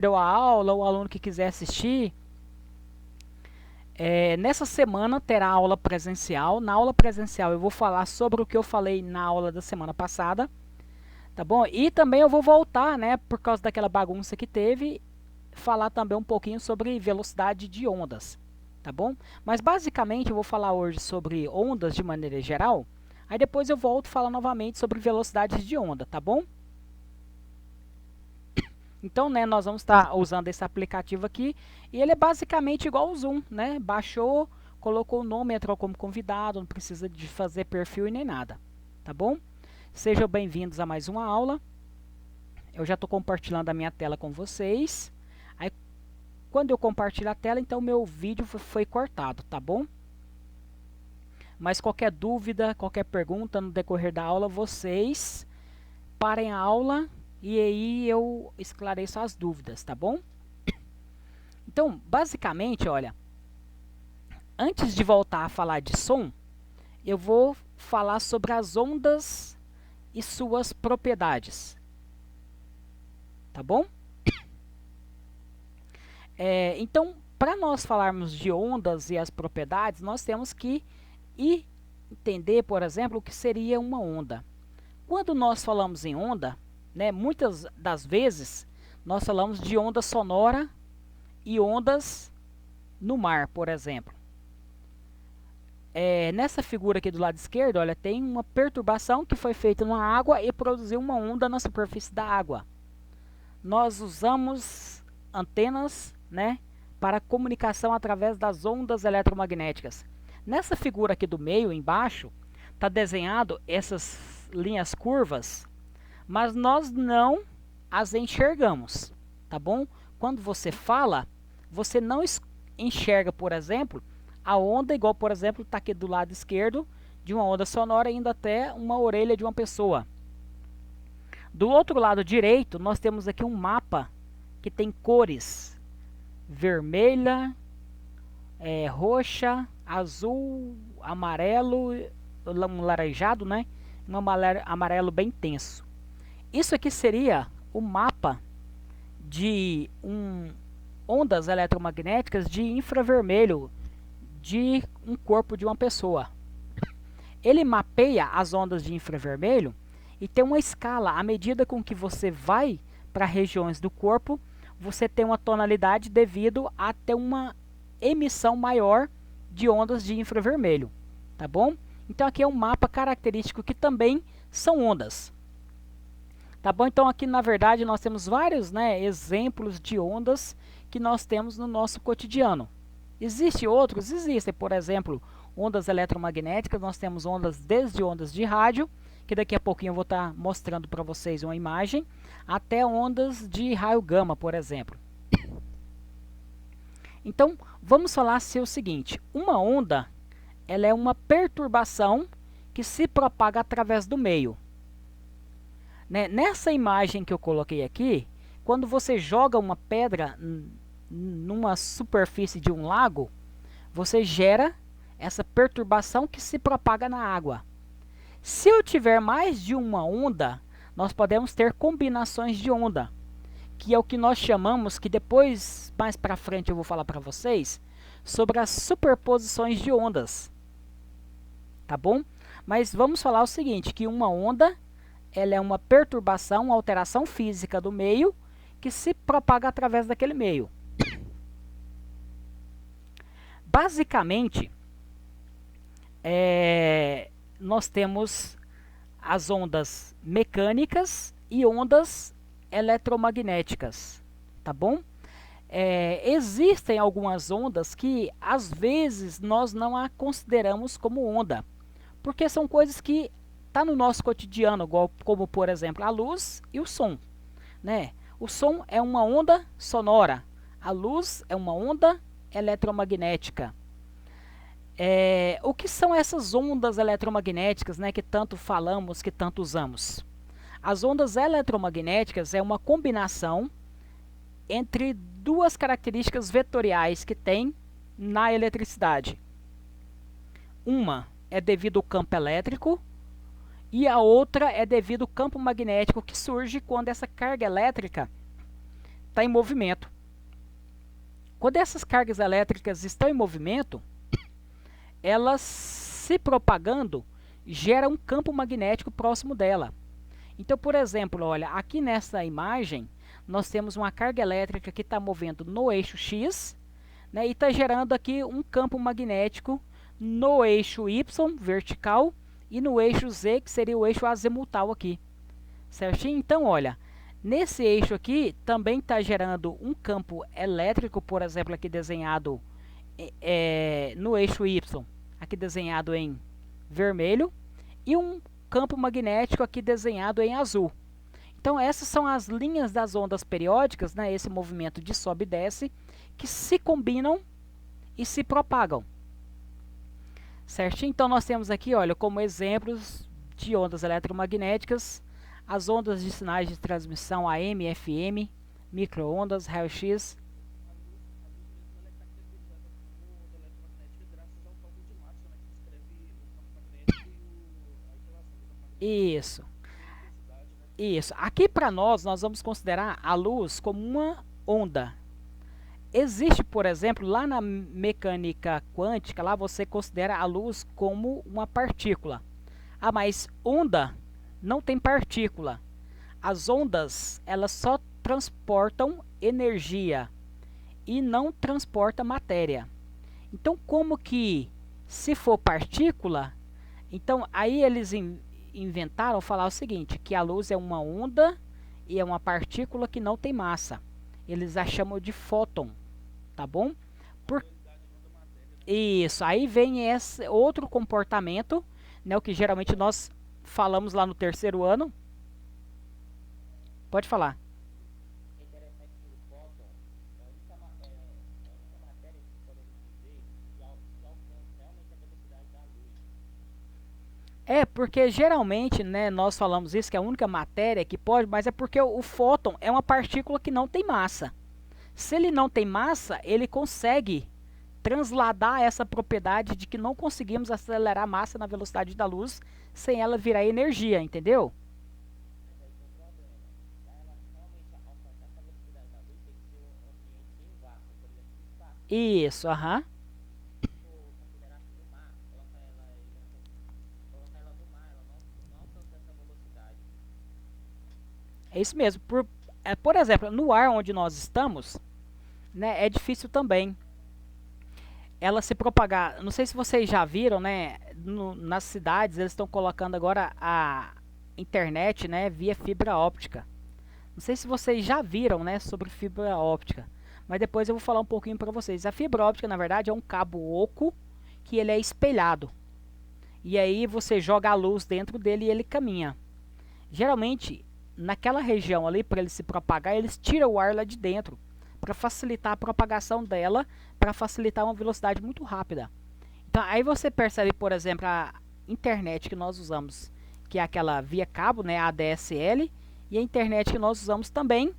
Deu a aula, o aluno que quiser assistir, nessa semana terá aula presencial. Na aula presencial eu vou falar sobre o que eu falei na aula da semana passada, tá bom? E também eu vou voltar, né, por causa daquela bagunça que teve, falar também um pouquinho sobre velocidade de ondas, tá bom? Mas basicamente eu vou falar hoje sobre ondas de maneira geral, aí depois eu volto a falar novamente sobre velocidades de onda, tá bom? Então, né, nós vamos estar usando esse aplicativo aqui e ele é basicamente igual ao Zoom, né? Baixou, colocou o nome, entrou como convidado, não precisa de fazer perfil e nem nada, tá bom? Sejam bem-vindos a mais uma aula. Eu já estou compartilhando a minha tela com vocês. Aí, quando eu compartilho a tela, então meu vídeo foi cortado, tá bom? Mas qualquer dúvida, qualquer pergunta no decorrer da aula, vocês parem a aula e aí eu esclareço as dúvidas, tá bom? Então, basicamente, olha, antes de voltar a falar de som, eu vou falar sobre as ondas e suas propriedades, tá bom? Então, para nós falarmos de ondas e as propriedades, nós temos que entender, por exemplo, o que seria uma onda. Quando nós falamos em onda, né, muitas das vezes nós falamos de onda sonora e ondas no mar, por exemplo. Nessa figura aqui do lado esquerdo, olha, tem uma perturbação que foi feita na água e produziu uma onda na superfície da água. Nós usamos antenas, né, para comunicação através das ondas eletromagnéticas. Nessa figura aqui do meio, embaixo, está desenhado essas linhas curvas, mas nós não as enxergamos, tá bom? Quando você fala, você não enxerga, por exemplo, a onda, igual, por exemplo, está aqui do lado esquerdo, de uma onda sonora indo até uma orelha de uma pessoa. Do outro lado direito, nós temos aqui um mapa que tem cores vermelha, roxa, azul, amarelo, um laranjado, né? Um amarelo bem intenso. Isso aqui seria o mapa de ondas eletromagnéticas de infravermelho de um corpo de uma pessoa. Ele mapeia as ondas de infravermelho e tem uma escala. À medida com que você vai para regiões do corpo, você tem uma tonalidade devido a ter uma emissão maior de ondas de infravermelho, tá bom? Então aqui é um mapa característico que também são ondas. Tá bom? Então aqui na verdade nós temos vários, né, exemplos de ondas que nós temos no nosso cotidiano. Existem outros? Existem, por exemplo, ondas eletromagnéticas, nós temos ondas desde ondas de rádio, que daqui a pouquinho eu vou estar mostrando para vocês uma imagem, até ondas de raio gama, por exemplo. Então, vamos falar o seguinte, uma onda, ela é uma perturbação que se propaga através do meio. Né? Nessa imagem que eu coloquei aqui, quando você joga uma pedra numa superfície de um lago, você gera essa perturbação que se propaga na água. Se eu tiver mais de uma onda, nós podemos ter combinações de onda, que é o que nós chamamos, que depois, mais para frente eu vou falar para vocês, sobre as superposições de ondas. Tá bom? Mas vamos falar o seguinte, que uma onda, ela é uma perturbação, uma alteração física do meio, que se propaga através daquele meio. Basicamente, nós temos as ondas mecânicas e ondas eletromagnéticas, tá bom? Existem algumas ondas que às vezes nós não a consideramos como onda, porque são coisas que tá no nosso cotidiano, como por exemplo a luz e o som, né? O som é uma onda sonora, a luz é uma onda eletromagnética. O que são essas ondas eletromagnéticas, né, que tanto falamos, que tanto usamos? As ondas eletromagnéticas é uma combinação entre duas características vetoriais que tem na eletricidade. Uma é devido ao campo elétrico e a outra é devido ao campo magnético que surge quando essa carga elétrica está em movimento. Quando essas cargas elétricas estão em movimento, elas se propagando gera um campo magnético próximo dela. Então, por exemplo, olha, aqui nessa imagem, nós temos uma carga elétrica que está movendo no eixo X, né, e está gerando aqui um campo magnético no eixo Y, vertical, e no eixo Z, que seria o eixo azimutal aqui. Certinho? Então, olha, nesse eixo aqui também está gerando um campo elétrico, por exemplo, aqui desenhado no eixo Y, aqui desenhado em vermelho, e um campo magnético aqui desenhado em azul. Então, essas são as linhas das ondas periódicas, né, esse movimento de sobe e desce, que se combinam e se propagam. Certinho? Então, nós temos aqui, olha, como exemplos de ondas eletromagnéticas, as ondas de sinais de transmissão AM, FM, micro-ondas, raio-x. Isso. Isso. Aqui para nós vamos considerar a luz como uma onda. Existe, por exemplo, lá na mecânica quântica, lá você considera a luz como uma partícula. Ah, mas onda não tem partícula. As ondas, elas só transportam energia e não transportam matéria. Então, como que se for partícula, então aí eles inventaram falar o seguinte, que a luz é uma onda e é uma partícula que não tem massa. Eles a chamam de fóton, tá bom? Isso, aí vem esse outro comportamento, né, o que geralmente nós falamos lá no terceiro ano. Pode falar. É, porque geralmente, né, nós falamos isso, que é a única matéria que pode, mas é porque o fóton é uma partícula que não tem massa. Se ele não tem massa, ele consegue transladar essa propriedade de que não conseguimos acelerar a massa na velocidade da luz sem ela virar energia, entendeu? Isso, aham. É isso mesmo. Por exemplo, no ar onde nós estamos, né, é difícil também ela se propagar. Não sei se vocês já viram, né, nas cidades eles estão colocando agora a internet, né, via fibra óptica. Não sei se vocês já viram, né, sobre fibra óptica, mas depois eu vou falar um pouquinho para vocês. A fibra óptica, na verdade, é um cabo oco que ele é espelhado. E aí você joga a luz dentro dele e ele caminha. Geralmente, naquela região ali, para ele se propagar, eles tiram o ar lá de dentro, para facilitar a propagação dela, para facilitar uma velocidade muito rápida. Então, aí você percebe, por exemplo, a internet que nós usamos, que é aquela via cabo, né, ADSL, e a internet que nós usamos também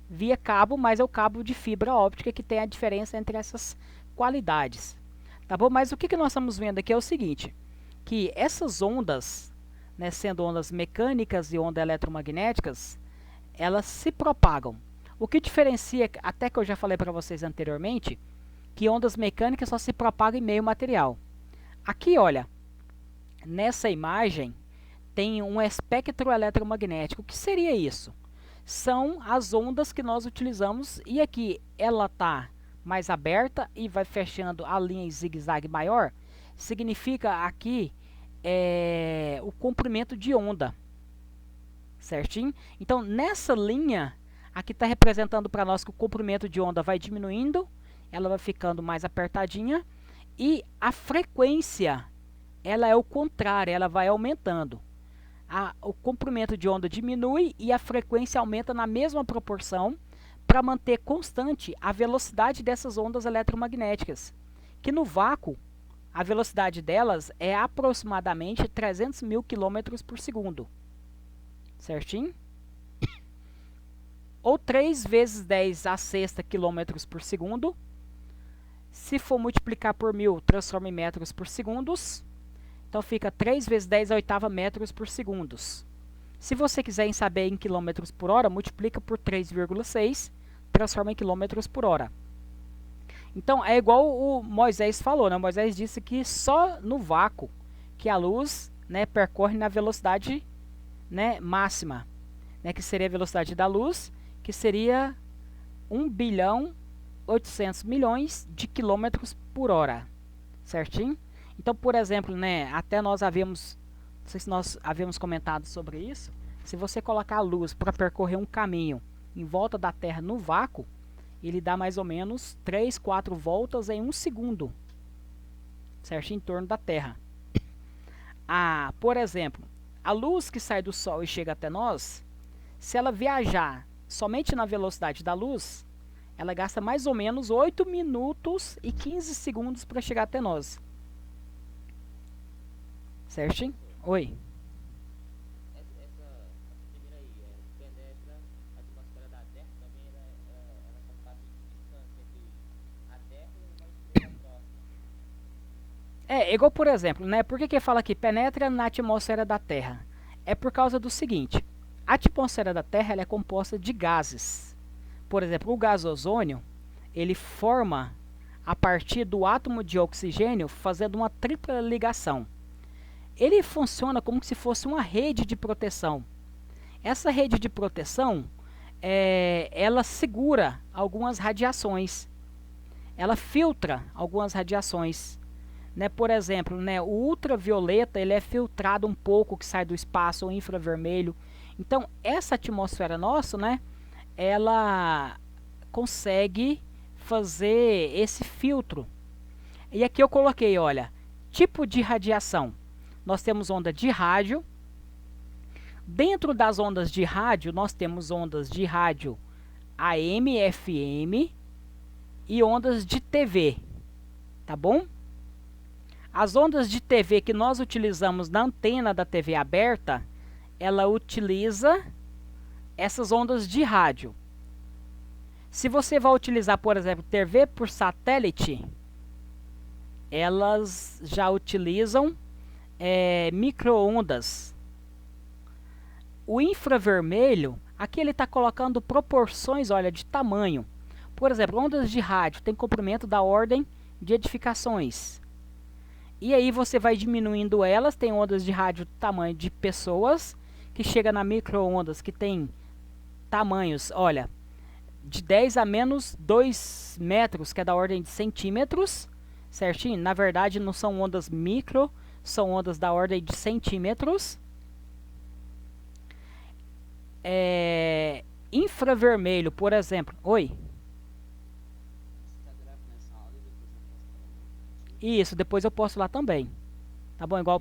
via cabo, mas é o cabo de fibra óptica que tem a diferença entre essas qualidades. Tá bom? Mas o que nós estamos vendo aqui é o seguinte, que essas ondas, né, sendo ondas mecânicas e ondas eletromagnéticas, elas se propagam. O que diferencia, até que eu já falei para vocês anteriormente, que ondas mecânicas só se propagam em meio material. Aqui, olha, nessa imagem tem um espectro eletromagnético. O que seria isso? São as ondas que nós utilizamos e aqui ela está mais aberta e vai fechando a linha em zigue-zague maior. Significa aqui o comprimento de onda, certinho? Então, nessa linha, aqui está representando para nós que o comprimento de onda vai diminuindo, ela vai ficando mais apertadinha, e a frequência, ela é o contrário, ela vai aumentando. O comprimento de onda diminui e a frequência aumenta na mesma proporção para manter constante a velocidade dessas ondas eletromagnéticas, que no vácuo, a velocidade delas é aproximadamente 300 mil km por segundo. Certinho? Ou 3 vezes 10 a sexta km por segundo. Se for multiplicar por 1000, transforma em metros por segundos. Então fica 3 vezes 10 a oitava metros por segundos. Se você quiser saber em quilômetros por hora, multiplica por 3,6, transforma em quilômetros por hora. Então é igual o Moisés falou, né? Moisés disse que só no vácuo que a luz, né, percorre na velocidade, né, máxima, né, que seria a velocidade da luz, que seria 1.800.000.000 de quilômetros por hora, certinho? Então, por exemplo, né, até nós havíamos, não sei se nós havíamos comentado sobre isso, se você colocar a luz para percorrer um caminho em volta da Terra no vácuo, ele dá mais ou menos 3, 4 voltas em 1 segundo, certo? Em torno da Terra. Por exemplo, a luz que sai do Sol e chega até nós, se ela viajar somente na velocidade da luz, ela gasta mais ou menos 8 minutos e 15 segundos para chegar até nós. Certinho? Oi. É igual, por exemplo, né? Por que fala que penetra na atmosfera da Terra? É por causa do seguinte: a atmosfera da Terra ela é composta de gases. Por exemplo, o gás ozônio, ele forma a partir do átomo de oxigênio, fazendo uma tripla ligação. Ele funciona como se fosse uma rede de proteção. Essa rede de proteção, ela segura algumas radiações. Ela filtra algumas radiações. Né, por exemplo, né, o ultravioleta ele é filtrado um pouco que sai do espaço, o infravermelho. Então, essa atmosfera nossa, né, ela consegue fazer esse filtro. E aqui eu coloquei, olha, tipo de radiação. Nós temos onda de rádio. Dentro das ondas de rádio, nós temos ondas de rádio AM, FM e ondas de TV. Tá bom? As ondas de TV que nós utilizamos na antena da TV aberta, ela utiliza essas ondas de rádio. Se você vai utilizar, por exemplo, TV por satélite, elas já utilizam micro-ondas. O infravermelho, aqui ele está colocando proporções, olha, de tamanho. Por exemplo, ondas de rádio tem comprimento da ordem de edificações. E aí você vai diminuindo elas, tem ondas de rádio do tamanho de pessoas, que chega na micro-ondas, que tem tamanhos, olha, de 10 a menos 2 metros, que é da ordem de centímetros, certinho? Na verdade não são ondas micro, são ondas da ordem de centímetros. Infravermelho, por exemplo. Oi? Isso, depois eu posto lá também. Tá bom? Igual.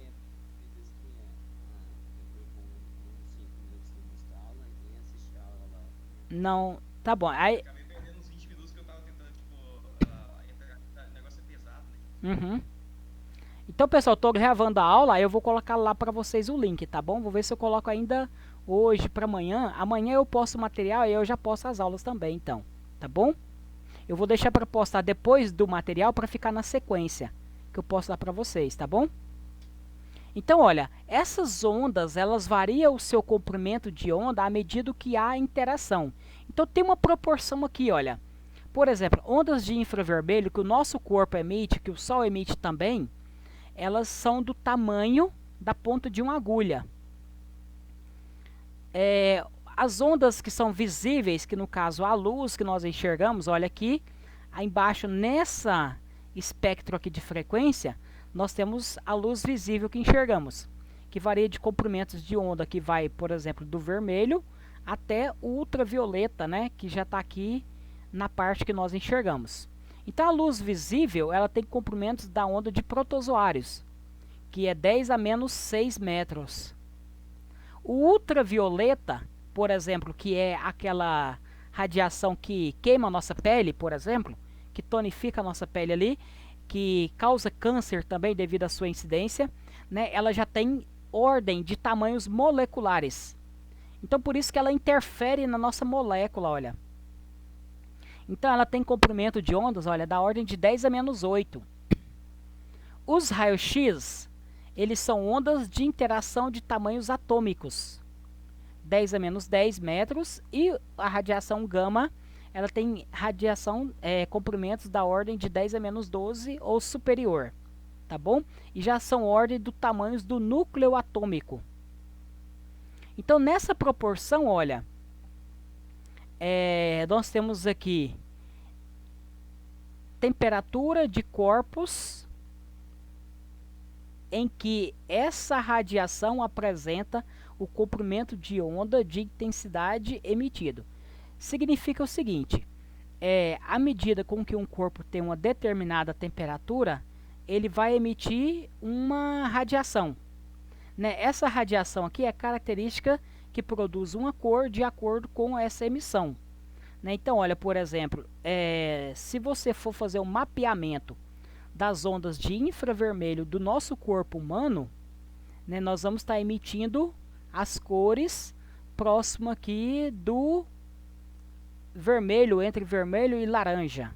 Não. Tá bom. Aí. Acabei perdendo uns 20 minutos que eu tava tentando, tipo, o negócio é pesado, né? Uhum. Então, pessoal, tô gravando a aula, aí eu vou colocar lá pra vocês o link, tá bom? Vou ver se eu coloco ainda hoje pra amanhã. Amanhã eu posto o material e eu já posto as aulas também, então. Tá bom? Eu vou deixar pra postar depois do material pra ficar na sequência que eu posto lá pra vocês, tá bom? Então, olha, essas ondas, elas variam o seu comprimento de onda à medida que há interação. Então, tem uma proporção aqui, olha. Por exemplo, ondas de infravermelho que o nosso corpo emite, que o Sol emite também, elas são do tamanho da ponta de uma agulha. As ondas que são visíveis, que no caso a luz que nós enxergamos, olha aqui, aí embaixo nessa espectro aqui de frequência, nós temos a luz visível que enxergamos, que varia de comprimentos de onda que vai, por exemplo, do vermelho até o ultravioleta, né, que já está aqui na parte que nós enxergamos. Então a luz visível, ela tem comprimentos da onda de protozoários, que é 10 a menos 6 metros. O ultravioleta, por exemplo, que é aquela radiação que queima a nossa pele, por exemplo, que tonifica a nossa pele ali, que causa câncer também devido à sua incidência, né? Ela já tem ordem de tamanhos moleculares. Então por isso que ela interfere na nossa molécula, olha. Então ela tem comprimento de ondas, olha, da ordem de 10 a menos 8. Os raios-x, eles são ondas de interação de tamanhos atômicos. 10 a menos 10 metros, e a radiação gama ela tem radiação, comprimentos da ordem de 10 a menos 12 ou superior, tá bom? E já são ordem do tamanhos do núcleo atômico. Então, nessa proporção, olha, nós temos aqui temperatura de corpos em que essa radiação apresenta o comprimento de onda de intensidade emitido. Significa o seguinte, à medida com que um corpo tem uma determinada temperatura, ele vai emitir uma radiação, né? Essa radiação aqui é característica que produz uma cor de acordo com essa emissão, né? Então, olha, por exemplo, se você for fazer um mapeamento das ondas de infravermelho do nosso corpo humano, né, nós vamos estar emitindo as cores próximo aqui do vermelho, entre vermelho e laranja.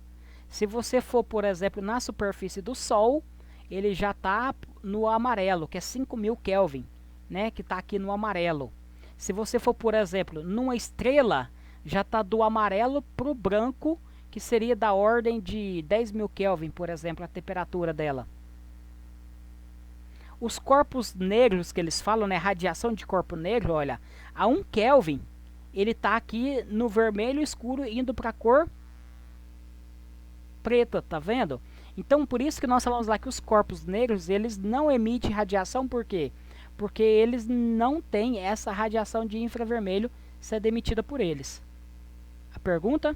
Se você for, por exemplo, na superfície do Sol, ele já está no amarelo, que é 5.000 Kelvin, né, que está aqui no amarelo. Se você for, por exemplo, numa estrela, já está do amarelo para o branco, que seria da ordem de 10.000 Kelvin, por exemplo, a temperatura dela. Os corpos negros que eles falam, né, radiação de corpo negro, olha, a 1 Kelvin, ele está aqui no vermelho escuro, indo para a cor preta, tá vendo? Então, por isso que nós falamos lá que os corpos negros, eles não emitem radiação, por quê? Porque eles não têm essa radiação de infravermelho sendo emitida por eles. A pergunta?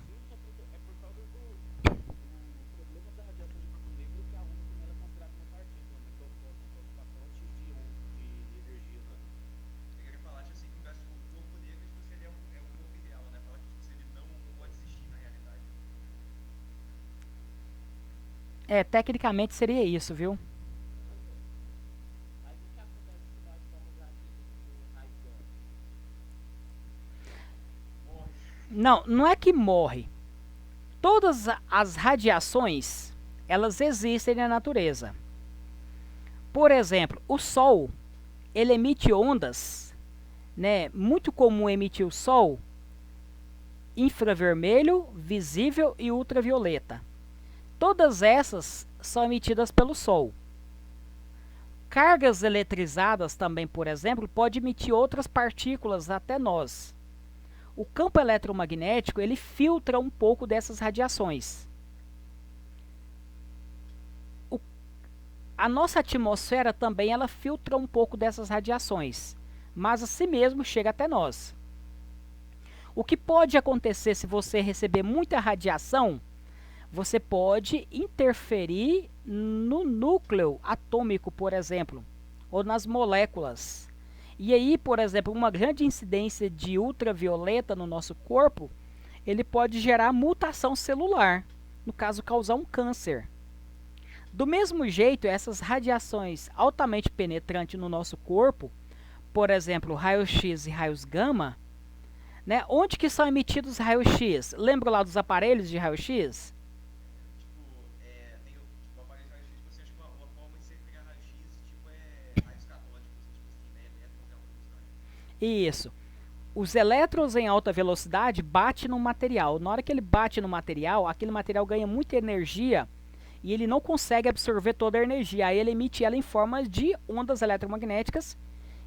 Tecnicamente seria isso, viu? Não, não é que morre. Todas as radiações, elas existem na natureza. Por exemplo, o Sol, ele emite ondas, né? Muito comum emitir o Sol, infravermelho, visível e ultravioleta. Todas essas são emitidas pelo Sol. Cargas eletrizadas também, por exemplo, pode emitir outras partículas até nós. O campo eletromagnético, ele filtra um pouco dessas radiações. A nossa atmosfera também, ela filtra um pouco dessas radiações, mas assim mesmo chega até nós. O que pode acontecer se você receber muita radiação? Você pode interferir no núcleo atômico, por exemplo, ou nas moléculas. E aí, por exemplo, uma grande incidência de ultravioleta no nosso corpo, ele pode gerar mutação celular, no caso, causar um câncer. Do mesmo jeito, essas radiações altamente penetrantes no nosso corpo, por exemplo, raio-x e raios gama, né? Onde que são emitidos raio-x? Lembra lá dos aparelhos de raio-x? Isso. Os elétrons em alta velocidade batem no material. Na hora que ele bate no material, aquele material ganha muita energia e ele não consegue absorver toda a energia. Aí ele emite ela em forma de ondas eletromagnéticas,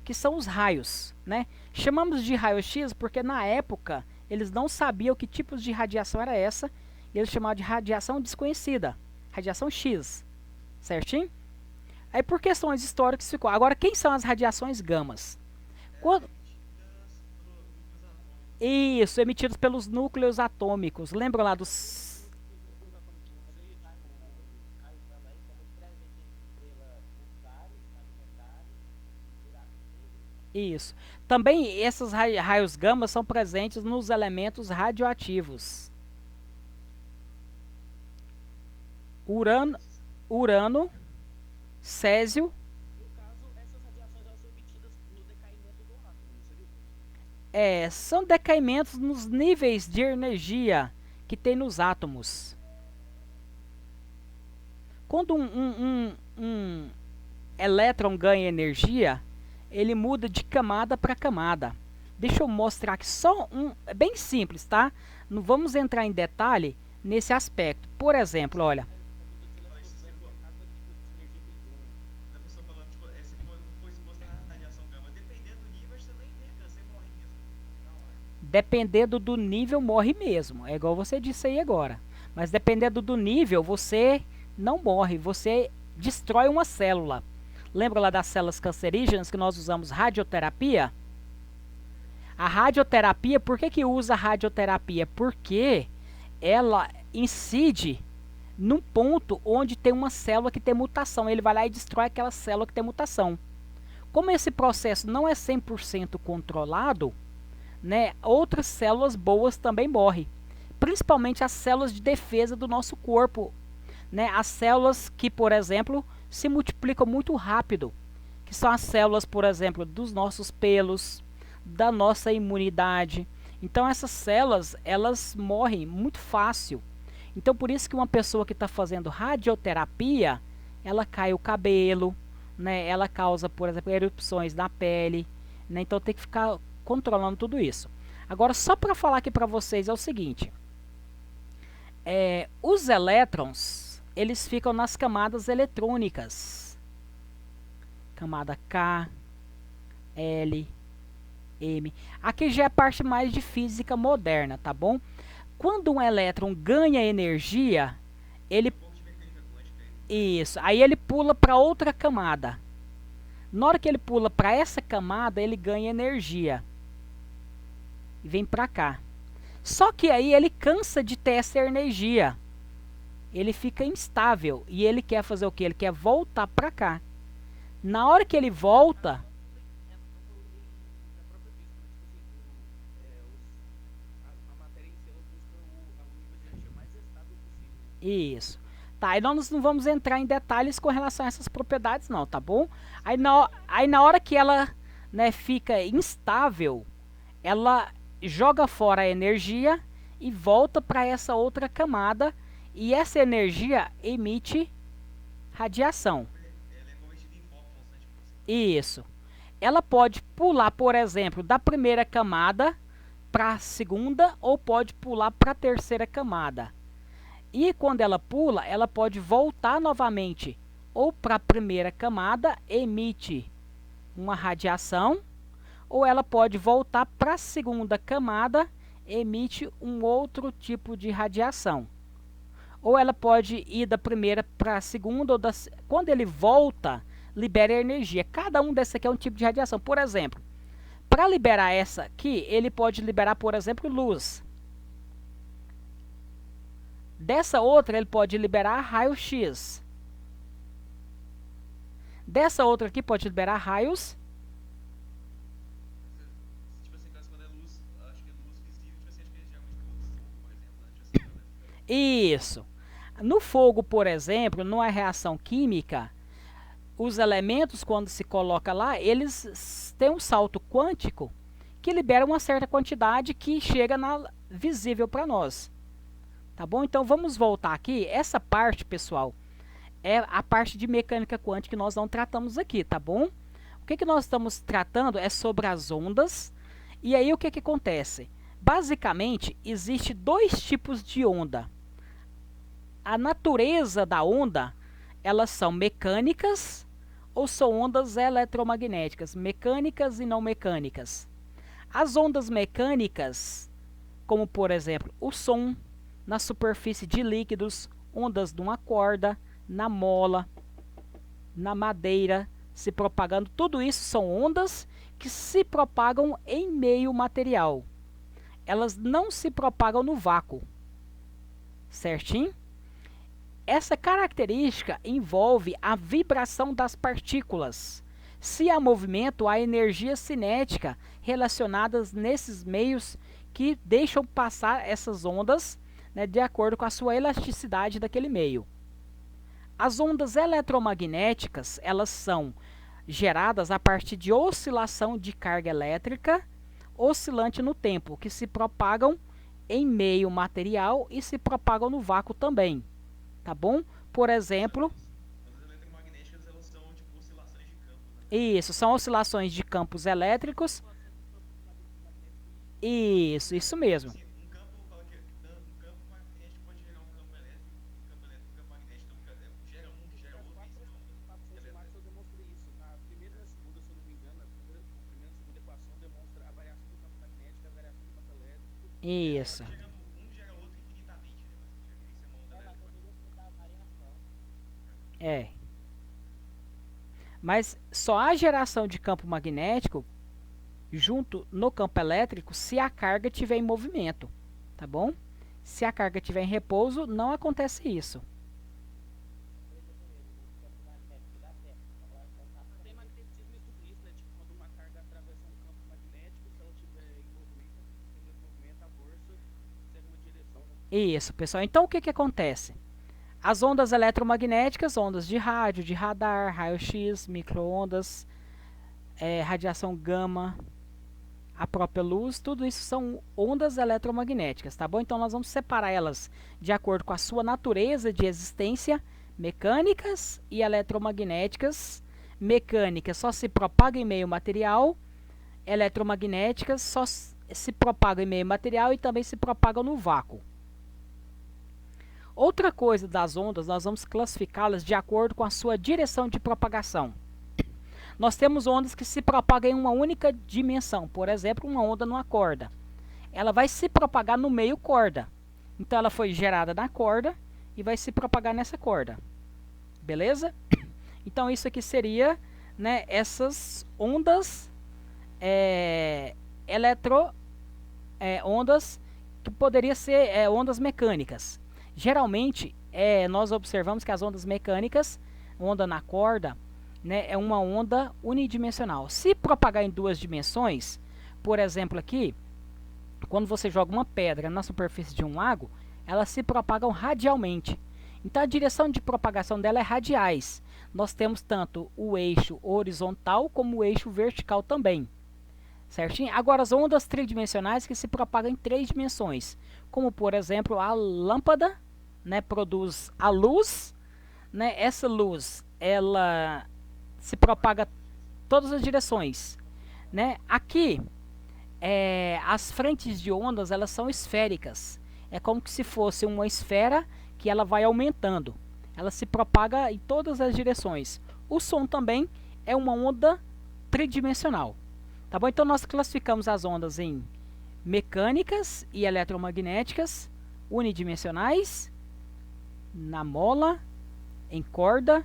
que são os raios, né? Chamamos de raio-x porque na época eles não sabiam que tipos de radiação era essa, e eles chamavam de radiação desconhecida, radiação X, certinho? Aí por questões históricas ficou. Agora, quem são as radiações gamas? Quando... Isso, emitidos pelos núcleos atômicos. Lembra lá dos... Isso. Também esses raios gama são presentes nos elementos radioativos. Urano, césio. São decaimentos nos níveis de energia que tem nos átomos. Quando um elétron ganha energia, ele muda de camada para camada. Deixa eu mostrar aqui só é bem simples, tá? Não vamos entrar em detalhe nesse aspecto. Por exemplo, olha, Mas se você for. A pessoa falando, tipo, se for exposto à radiação gama, dependendo do nível, você nem vê câncer, você morre mesmo. Na hora. dependendo do nível, morre mesmo. É igual você disse aí agora. Mas dependendo do nível, você não morre, você destrói uma célula. Lembra lá das células cancerígenas que nós usamos radioterapia? A radioterapia, por que usa radioterapia? Porque ela incide num ponto onde tem uma célula que tem mutação. Ele vai lá e destrói aquela célula que tem mutação. Como esse processo não é 100% controlado, né, outras células boas também morrem. Principalmente as células de defesa do nosso corpo. Né, as células que, por exemplo, se multiplicam muito rápido. Que são as células, por exemplo, dos nossos pelos, da nossa imunidade. Então essas células, elas morrem muito fácil. Então por isso que uma pessoa que está fazendo radioterapia, ela cai o cabelo, né? Ela causa, por exemplo, erupções na pele, né? Então tem que ficar controlando tudo isso. Agora só para falar aqui para vocês é o seguinte: os elétrons, eles ficam nas camadas eletrônicas, camada K, L, M. Aqui já é a parte mais de física moderna, tá bom? Quando um elétron ganha energia, ele Um pouco de mecânica quântica aí. isso, aí ele pula para outra camada. Na hora que ele pula para essa camada, ele ganha energia e vem para cá. Só que aí ele cansa de ter essa energia. Ele fica instável e ele quer fazer o que? Ele quer voltar para cá. Na hora que ele volta, Na própria física, tipo assim, a matéria em si ela busca o nível de energia mais estável possível. isso. Tá, e nós não vamos entrar em detalhes com relação a essas propriedades não, tá bom? Aí na hora que ela, né, fica instável, ela joga fora a energia e volta para essa outra camada e essa energia emite radiação. Ela é convertida em foco constante, por assim. Isso. Ela pode pular, por exemplo, da primeira camada para a segunda ou pode pular para a terceira camada. E quando ela pula, ela pode voltar novamente ou para a primeira camada, emite uma radiação, ou ela pode voltar para a segunda camada, emite um outro tipo de radiação. Ou ela pode ir da primeira para a segunda, quando ele volta, libera energia. Cada um desses aqui é um tipo de radiação. Por exemplo, para liberar essa aqui, ele pode liberar, por exemplo, luz. Dessa outra, ele pode liberar raio-x. Dessa outra aqui, pode liberar raios. Tipo assim, quando é luz, acho que é luz visível, tipo assim, acho que é geralmente pelo fogo, por exemplo, né? Tipo assim, quando fica. Isso. No fogo, por exemplo, numa reação química, os elementos, quando se coloca lá, eles têm um salto quântico que libera uma certa quantidade que chega na visível para nós. Tá bom? Então vamos voltar aqui. Essa parte, pessoal, é a parte de mecânica quântica que nós não tratamos aqui, tá bom? O que nós estamos tratando é sobre as ondas. E aí o que acontece? Basicamente, existe dois tipos de onda. A natureza da onda, elas são mecânicas ou são ondas eletromagnéticas, mecânicas e não mecânicas. As ondas mecânicas, como por exemplo o som na superfície de líquidos, ondas numa corda, na mola, na madeira, se propagando, tudo isso são ondas que se propagam em meio material. Elas não se propagam no vácuo, certinho? Essa característica envolve a vibração das partículas. Se há movimento, há energia cinética relacionadas nesses meios que deixam passar essas ondas, né, de acordo com a sua elasticidade daquele meio. As ondas eletromagnéticas, elas são geradas a partir de oscilação de carga elétrica oscilante no tempo, que se propagam em meio material e se propagam no vácuo também. Tá bom? Por exemplo, Ondas eletromagnéticas, elas são tipo oscilações de campo, né? isso, são oscilações de campos elétricos. Isso mesmo. Assim, um campo, fala que Isso. Chega um gera outro infinitamente, né? Mas isso é uma onda Mas eletromagnética. poderia ser da variação. É. Mas só há geração de campo magnético junto no campo elétrico se a carga estiver em movimento, tá bom? Se a carga estiver em repouso, não acontece isso. Por exemplo mesmo, o campo magnético da Terra. Ela tá. Tem magnetismo estuda isso, né? Tipo, quando uma carga atravessa um campo magnético, se ela estiver em movimento, a força segue uma direção, né? Isso, pessoal. Então, o que acontece? As ondas eletromagnéticas, ondas de rádio, de radar, raio-x, micro-ondas, radiação gama, a própria luz, tudo isso são ondas eletromagnéticas, tá bom? Então nós vamos separar elas de acordo com a sua natureza de existência, mecânicas e eletromagnéticas. Mecânicas só se propagam em meio material, eletromagnéticas só se propagam em meio material e também se propagam no vácuo. Outra coisa das ondas, nós vamos classificá-las de acordo com a sua direção de propagação. Nós temos ondas que se propagam em uma única dimensão. Por exemplo, uma onda numa corda. Ela vai se propagar no meio corda. Então ela foi gerada na corda e vai se propagar nessa corda. Beleza? Então isso aqui seria, né, essas ondas ondas que poderia ser ondas mecânicas. Geralmente, nós observamos que as ondas mecânicas, onda na corda, né, é uma onda unidimensional. Se propagar em duas dimensões, por exemplo aqui, quando você joga uma pedra na superfície de um lago, elas se propagam radialmente. Então a direção de propagação dela é radiais. Nós temos tanto o eixo horizontal como o eixo vertical também. Certinho? Agora as ondas tridimensionais que se propagam em três dimensões, como por exemplo a lâmpada, né, produz a luz, né, essa luz ela se propaga todas as direções, né? Aqui as frentes de ondas elas são esféricas, é como se fosse uma esfera que ela vai aumentando, ela se propaga em todas as direções. O som também é uma onda tridimensional. Tá bom? Então nós classificamos as ondas em mecânicas e eletromagnéticas, unidimensionais, na mola, em corda,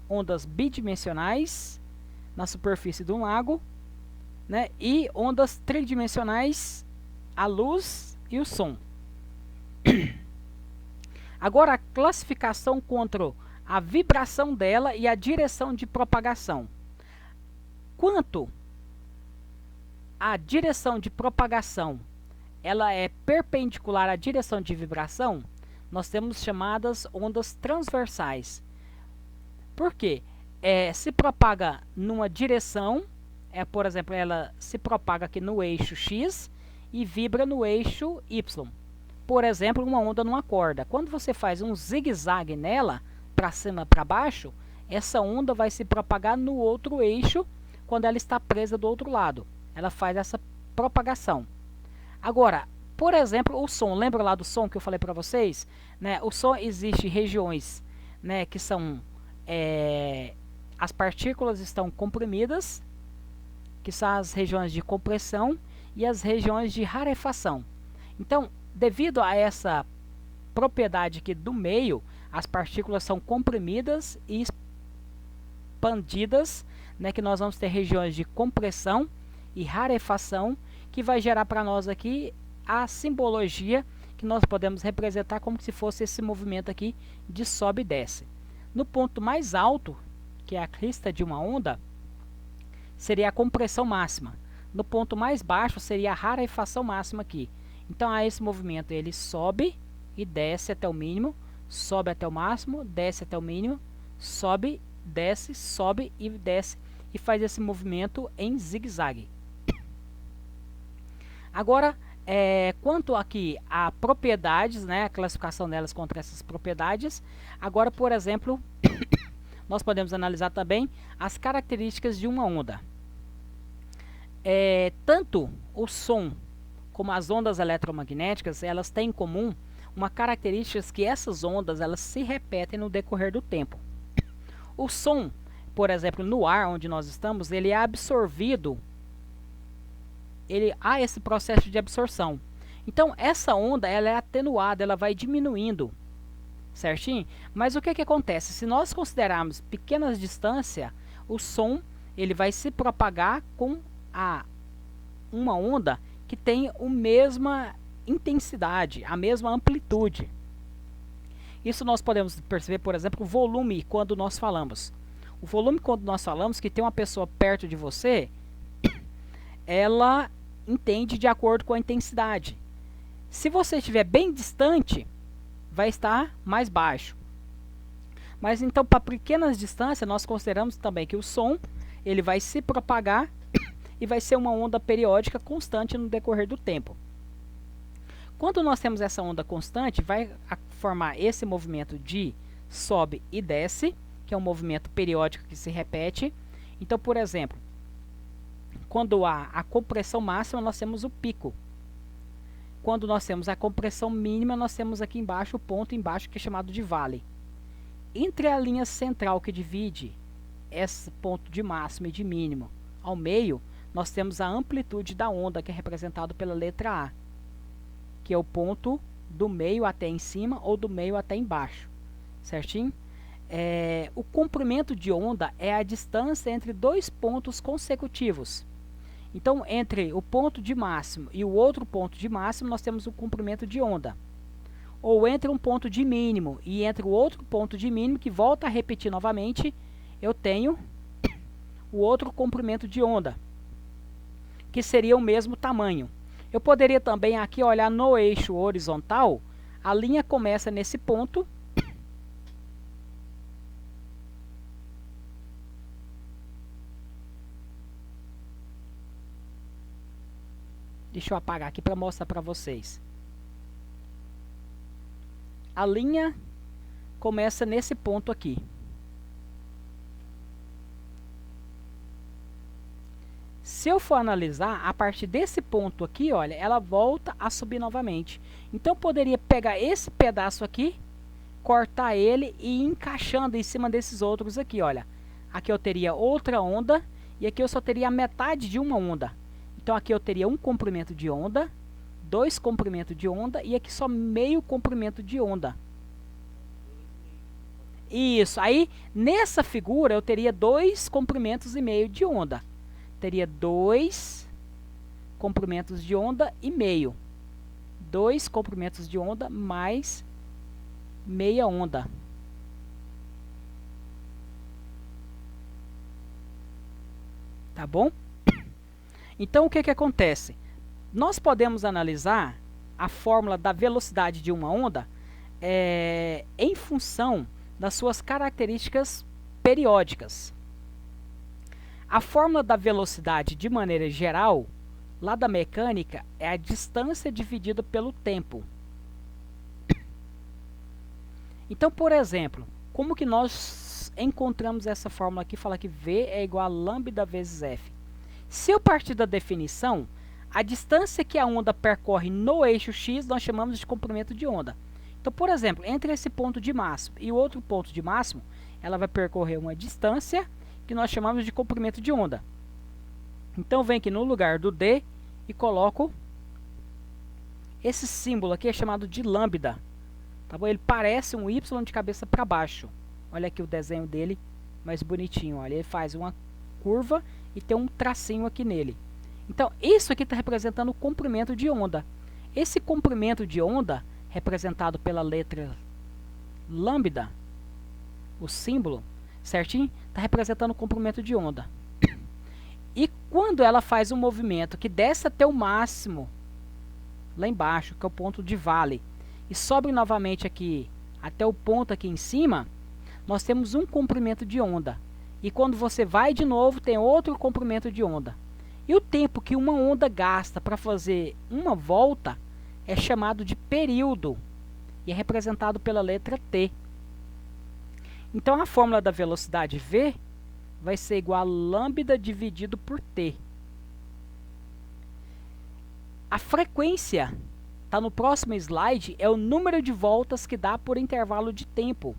ondas bidimensionais, na superfície de um lago, né? E ondas tridimensionais, a luz e o som. Agora a classificação contra a vibração dela e a direção de propagação. Quanto a direção de propagação ela é perpendicular à direção de vibração, nós temos chamadas ondas transversais. Por quê? Se propaga numa direção, por exemplo, ela se propaga aqui no eixo X e vibra no eixo Y. Por exemplo, uma onda numa corda. Quando você faz um zigue-zague nela, para cima para baixo, essa onda vai se propagar no outro eixo quando ela está presa do outro lado. Ela faz essa propagação. Agora, por exemplo, o som. Lembra lá do som que eu falei para vocês? Né? O som existe regiões, né, que são as partículas estão comprimidas, que são as regiões de compressão e as regiões de rarefação. Então, devido a essa propriedade aqui do meio, as partículas são comprimidas e expandidas, né, que nós vamos ter regiões de compressão e rarefação, que vai gerar para nós aqui a simbologia que nós podemos representar como se fosse esse movimento aqui de sobe e desce. No ponto mais alto, que é a crista de uma onda, seria a compressão máxima. No ponto mais baixo seria a rarefação máxima aqui. Então a esse movimento ele sobe e desce até o mínimo, sobe até o máximo, desce até o mínimo, sobe, e desce, e faz esse movimento em zigue-zague. Agora, quanto aqui a propriedades, né, a classificação delas contra essas propriedades, agora, por exemplo, nós podemos analisar também as características de uma onda. Tanto o som como as ondas eletromagnéticas, elas têm em comum uma característica que essas ondas elas se repetem no decorrer do tempo. O som, por exemplo, no ar onde nós estamos, ele é absorvido, há esse processo de absorção. Então essa onda ela é atenuada, ela vai diminuindo, certinho? Mas o que que acontece? Se nós considerarmos pequenas distâncias, o som ele vai se propagar com uma onda que tem a mesma intensidade, a mesma amplitude. Isso nós podemos perceber, por exemplo, o volume quando nós falamos. O volume quando nós falamos que tem uma pessoa perto de você, ela entende de acordo com a intensidade. Se você estiver bem distante, vai estar mais baixo. Mas então, para pequenas distâncias, nós consideramos também que o som ele vai se propagar e vai ser uma onda periódica constante no decorrer do tempo. Quando nós temos essa onda constante, vai formar esse movimento de sobe e desce, que é um movimento periódico que se repete. Então, por exemplo, quando há a compressão máxima, nós temos o pico. Quando nós temos a compressão mínima, nós temos aqui embaixo o ponto embaixo que é chamado de vale. Entre a linha central que divide esse ponto de máximo e de mínimo ao meio, nós temos a amplitude da onda, que é representado pela letra A, que é o ponto do meio até em cima ou do meio até embaixo, certinho? O comprimento de onda é a distância entre dois pontos consecutivos. Então, entre o ponto de máximo e o outro ponto de máximo, nós temos o comprimento de onda. Ou entre um ponto de mínimo e entre o outro ponto de mínimo, que volta a repetir novamente, eu tenho o outro comprimento de onda, que seria o mesmo tamanho. Eu poderia também aqui olhar no eixo horizontal, a linha começa nesse ponto, deixa eu apagar aqui para mostrar para vocês. A linha começa nesse ponto aqui. Se eu for analisar, a partir desse ponto aqui, olha, ela volta a subir novamente. Então, eu poderia pegar esse pedaço aqui, cortar ele e ir encaixando em cima desses outros aqui, olha. Aqui eu teria outra onda e aqui eu só teria a metade de uma onda. Então, aqui eu teria um comprimento de onda, dois comprimentos de onda e aqui só meio comprimento de onda. Isso, aí nessa figura eu teria dois comprimentos e meio de onda. Teria dois comprimentos de onda e meio. Dois comprimentos de onda mais meia onda. Tá bom? Então, o que que acontece? Nós podemos analisar a fórmula da velocidade de uma onda em função das suas características periódicas. A fórmula da velocidade, de maneira geral, lá da mecânica, é a distância dividida pelo tempo. Então, por exemplo, como que nós encontramos essa fórmula aqui? Fala que V é igual a lambda vezes F. Se eu partir da definição, a distância que a onda percorre no eixo X, nós chamamos de comprimento de onda. Então, por exemplo, entre esse ponto de máximo e o outro ponto de máximo, ela vai percorrer uma distância que nós chamamos de comprimento de onda. Então, vem aqui no lugar do D e coloco esse símbolo aqui, é chamado de lambda. Tá bom? Ele parece um Y de cabeça para baixo. Olha aqui o desenho dele, mais bonitinho. Olha, ele faz uma curva e tem um tracinho aqui nele. Então, isso aqui está representando o comprimento de onda. Esse comprimento de onda, representado pela letra lambda, o símbolo, certinho, está representando o comprimento de onda. E quando ela faz um movimento que desce até o máximo, lá embaixo, que é o ponto de vale, e sobe novamente aqui, até o ponto aqui em cima, nós temos um comprimento de onda. E quando você vai de novo, tem outro comprimento de onda. E o tempo que uma onda gasta para fazer uma volta é chamado de período. E é representado pela letra T. Então, a fórmula da velocidade V vai ser igual a lambda dividido por T. A frequência, está no próximo slide, é o número de voltas que dá por intervalo de tempo.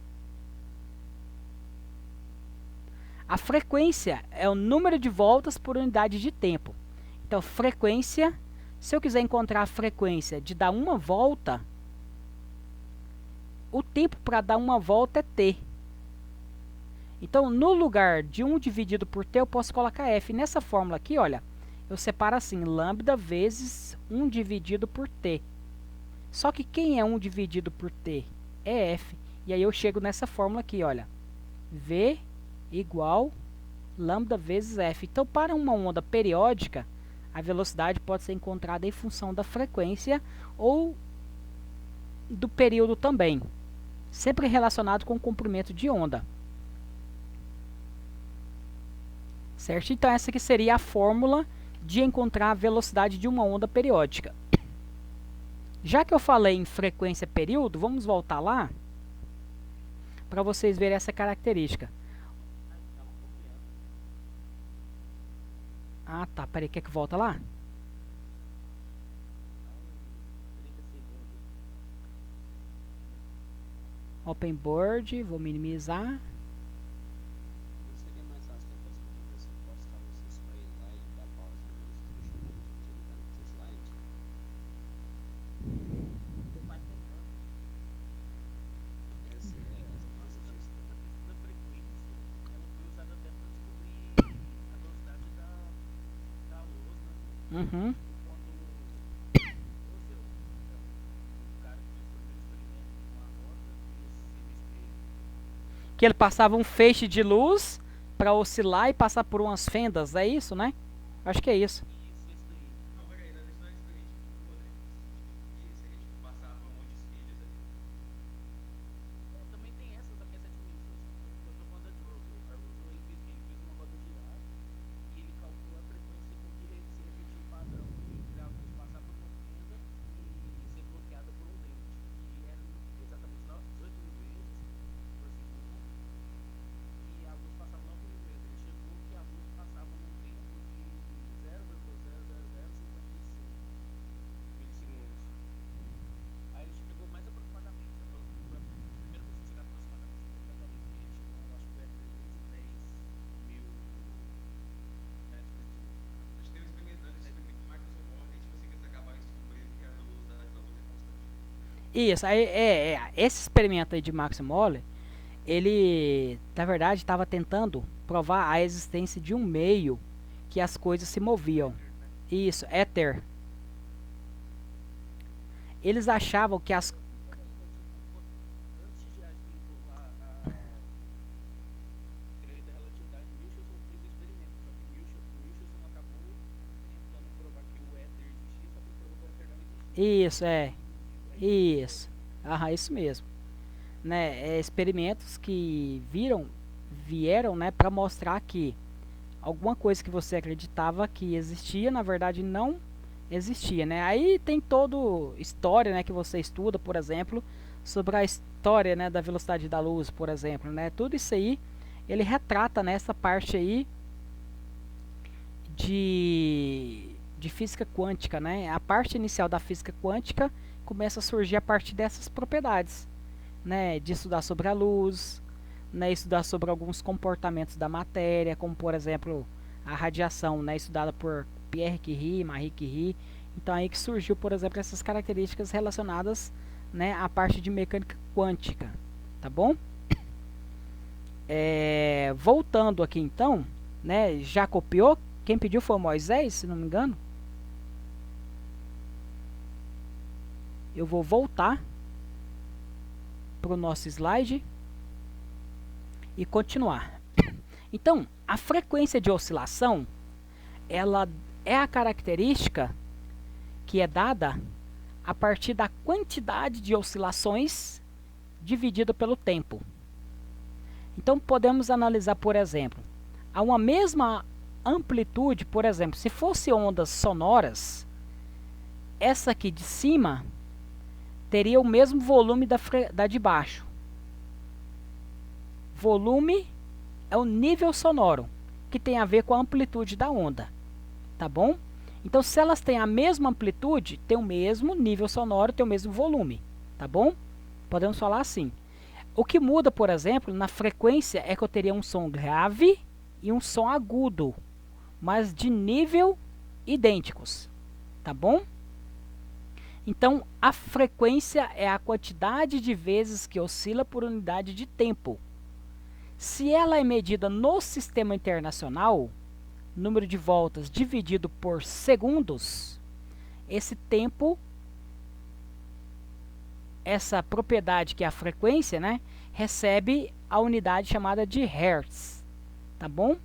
A frequência é o número de voltas por unidade de tempo. Então, frequência Se eu quiser encontrar a frequência de dar uma volta, o tempo para dar uma volta é t. Então, no lugar de 1 dividido por t, eu posso colocar f. Nessa fórmula aqui, olha, eu separo assim, lambda vezes 1 dividido por t. Só que quem é 1 dividido por t? É f. E aí eu chego nessa fórmula aqui, olha. V igual lambda vezes f. Então, para uma onda periódica, a velocidade pode ser encontrada em função da frequência ou do período também, sempre relacionado com o comprimento de onda. Certo? Então, essa aqui seria a fórmula de encontrar a velocidade de uma onda periódica. Já que eu falei em frequência período, vamos voltar lá para vocês verem essa característica. Ah, tá. Peraí, quer que volta lá? Open board, vou minimizar. Seria mais fácil depois que eu tivesse postar vocês para ir lá e dar pausa no slide. Essa nossa gestão da frequência, ela foi usada até para descobrir a velocidade da luz, né? Uhum. Quando o cara que fez o primeiro experimento com a roda e esse espelho. Que ele passava um feixe de luz para oscilar e passar por umas fendas, é isso, né? Acho que é isso. Isso daí. Não, peraí, não, isso não é diferente de boa, né? E seria tipo, passava um monte de espelhos ali. Também tem essa, só que essa é tipo isso. Eu tô falando da Drosel. A Drosel ele fez uma roda girar e ele calculou a frequência com que ele se repetir o padrão entre a luz passar por uma fenda e ser bloqueada por um dente. E era exatamente 18 mil vezes por segundo e a luz passava 9 mil vezes. Ele chegou que a luz passava num tempo de 0,00055 milissegundos. Aí a gente pegou mais aproximadamente, primeiro que a gente chegar aproximadamente, ele chegou, acho que é 310 mil metros por segundo. A gente tem um experimento de Microsoft Word, a gente conseguiu acabar isso descobrindo que a velocidade da luz é constante. Isso, aí esse experimento aí de Max Moller, ele, na verdade, estava tentando provar a existência de um meio que as coisas se moviam. Isso, éter. Eles achavam que as... Antes de a gente provar a teoria da relatividade, Michelson fez o experimento, só que Michelson acabou tentando provar que o éter existia, só que ele provou que o éter não existia. Isso, isso. Aham, isso mesmo. Né, experimentos que vieram, né, para mostrar que alguma coisa que você acreditava que existia, na verdade não existia, né? Aí tem toda história, né, que você estuda, por exemplo, sobre a história, né, da velocidade da luz, por exemplo, né? Tudo isso aí ele retrata nessa parte aí de física quântica, né? A parte inicial da física quântica começa a surgir a partir dessas propriedades, né? De estudar sobre a luz, né? Estudar sobre alguns comportamentos da matéria, como por exemplo a radiação, né? Estudada por Pierre Curie, Marie Curie. Então aí que surgiu, por exemplo, essas características relacionadas, né, à parte de mecânica quântica, tá bom? Voltando aqui então, né? Já copiou? Quem pediu foi o Moisés, se não me engano. Eu vou voltar para o nosso slide e continuar. Então, a frequência de oscilação, ela é a característica que é dada a partir da quantidade de oscilações dividida pelo tempo. Então, podemos analisar, por exemplo, a uma mesma amplitude, por exemplo, se fosse ondas sonoras, essa aqui de cima teria o mesmo volume da de baixo. Volume é o nível sonoro, que tem a ver com a amplitude da onda, tá bom? Então, se elas têm a mesma amplitude, tem o mesmo nível sonoro, tem o mesmo volume, tá bom? Podemos falar assim. O que muda, por exemplo, na frequência é que eu teria um som grave e um som agudo, mas de nível idênticos, tá bom? Então, a frequência é a quantidade de vezes que oscila por unidade de tempo. Se ela é medida no sistema internacional, número de voltas dividido por segundos, esse tempo, essa propriedade que é a frequência, né, recebe a unidade chamada de Hertz, tá bom?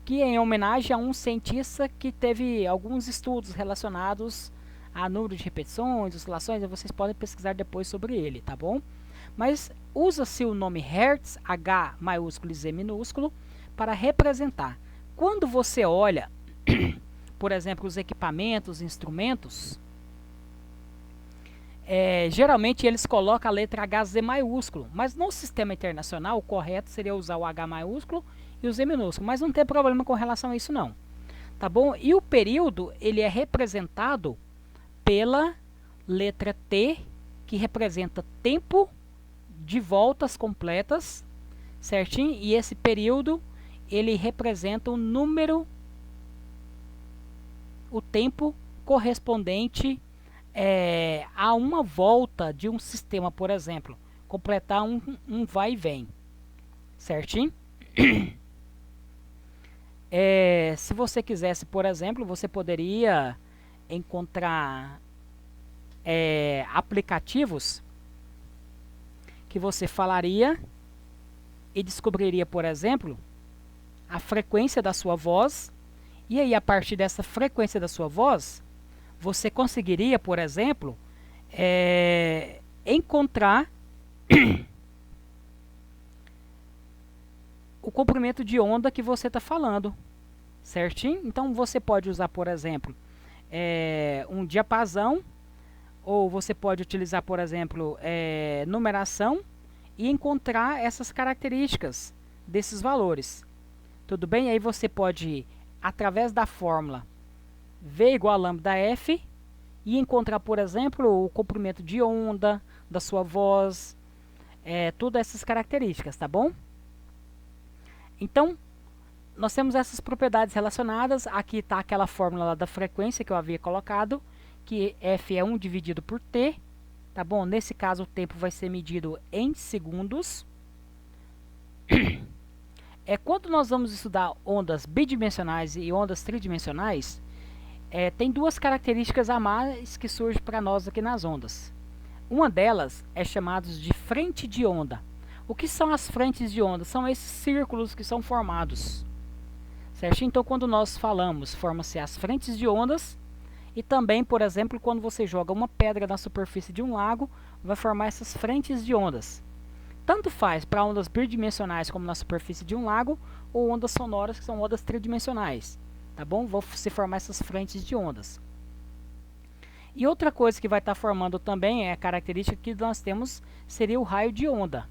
Que é em homenagem a um cientista que teve alguns estudos relacionados a número de repetições, oscilações, vocês podem pesquisar depois sobre ele, tá bom? Mas usa-se o nome Hertz, H maiúsculo e Z minúsculo, para representar. Quando você olha, por exemplo, os equipamentos, instrumentos, geralmente eles colocam a letra HZ maiúsculo, mas no sistema internacional o correto seria usar o H maiúsculo e o Z minúsculo, mas não tem problema com relação a isso não, tá bom? E o período, ele é representado pela letra T, que representa tempo de voltas completas, certinho? E esse período, ele representa o número, o tempo correspondente a uma volta de um sistema, por exemplo, completar um vai e vem, certinho? Se você quisesse, por exemplo, você poderia encontrar aplicativos que você falaria e descobriria, por exemplo, a frequência da sua voz, e aí a partir dessa frequência da sua voz, você conseguiria, por exemplo, encontrar o comprimento de onda que você está falando, certinho? Então você pode usar, por exemplo, um diapasão, ou você pode utilizar, por exemplo, numeração e encontrar essas características desses valores. Tudo bem? Aí você pode, através da fórmula V igual a lambda F, e encontrar, por exemplo, o comprimento de onda da sua voz, todas essas características, tá bom? Então, nós temos essas propriedades relacionadas. Aqui está aquela fórmula lá da frequência que eu havia colocado, que F é 1 dividido por T, tá bom? Nesse caso, o tempo vai ser medido em segundos. Quando nós vamos estudar ondas bidimensionais e ondas tridimensionais, tem duas características a mais que surgem para nós aqui nas ondas. Uma delas é chamada de frente de onda. O que são as frentes de onda? São esses círculos que são formados, certo? Então, quando nós falamos, forma-se as frentes de ondas, e também, por exemplo, quando você joga uma pedra na superfície de um lago, vai formar essas frentes de ondas. Tanto faz para ondas bidimensionais como na superfície de um lago, ou ondas sonoras que são ondas tridimensionais, tá bom? Vão se formar essas frentes de ondas. E outra coisa que vai estar formando também, a característica que nós temos, seria o raio de onda,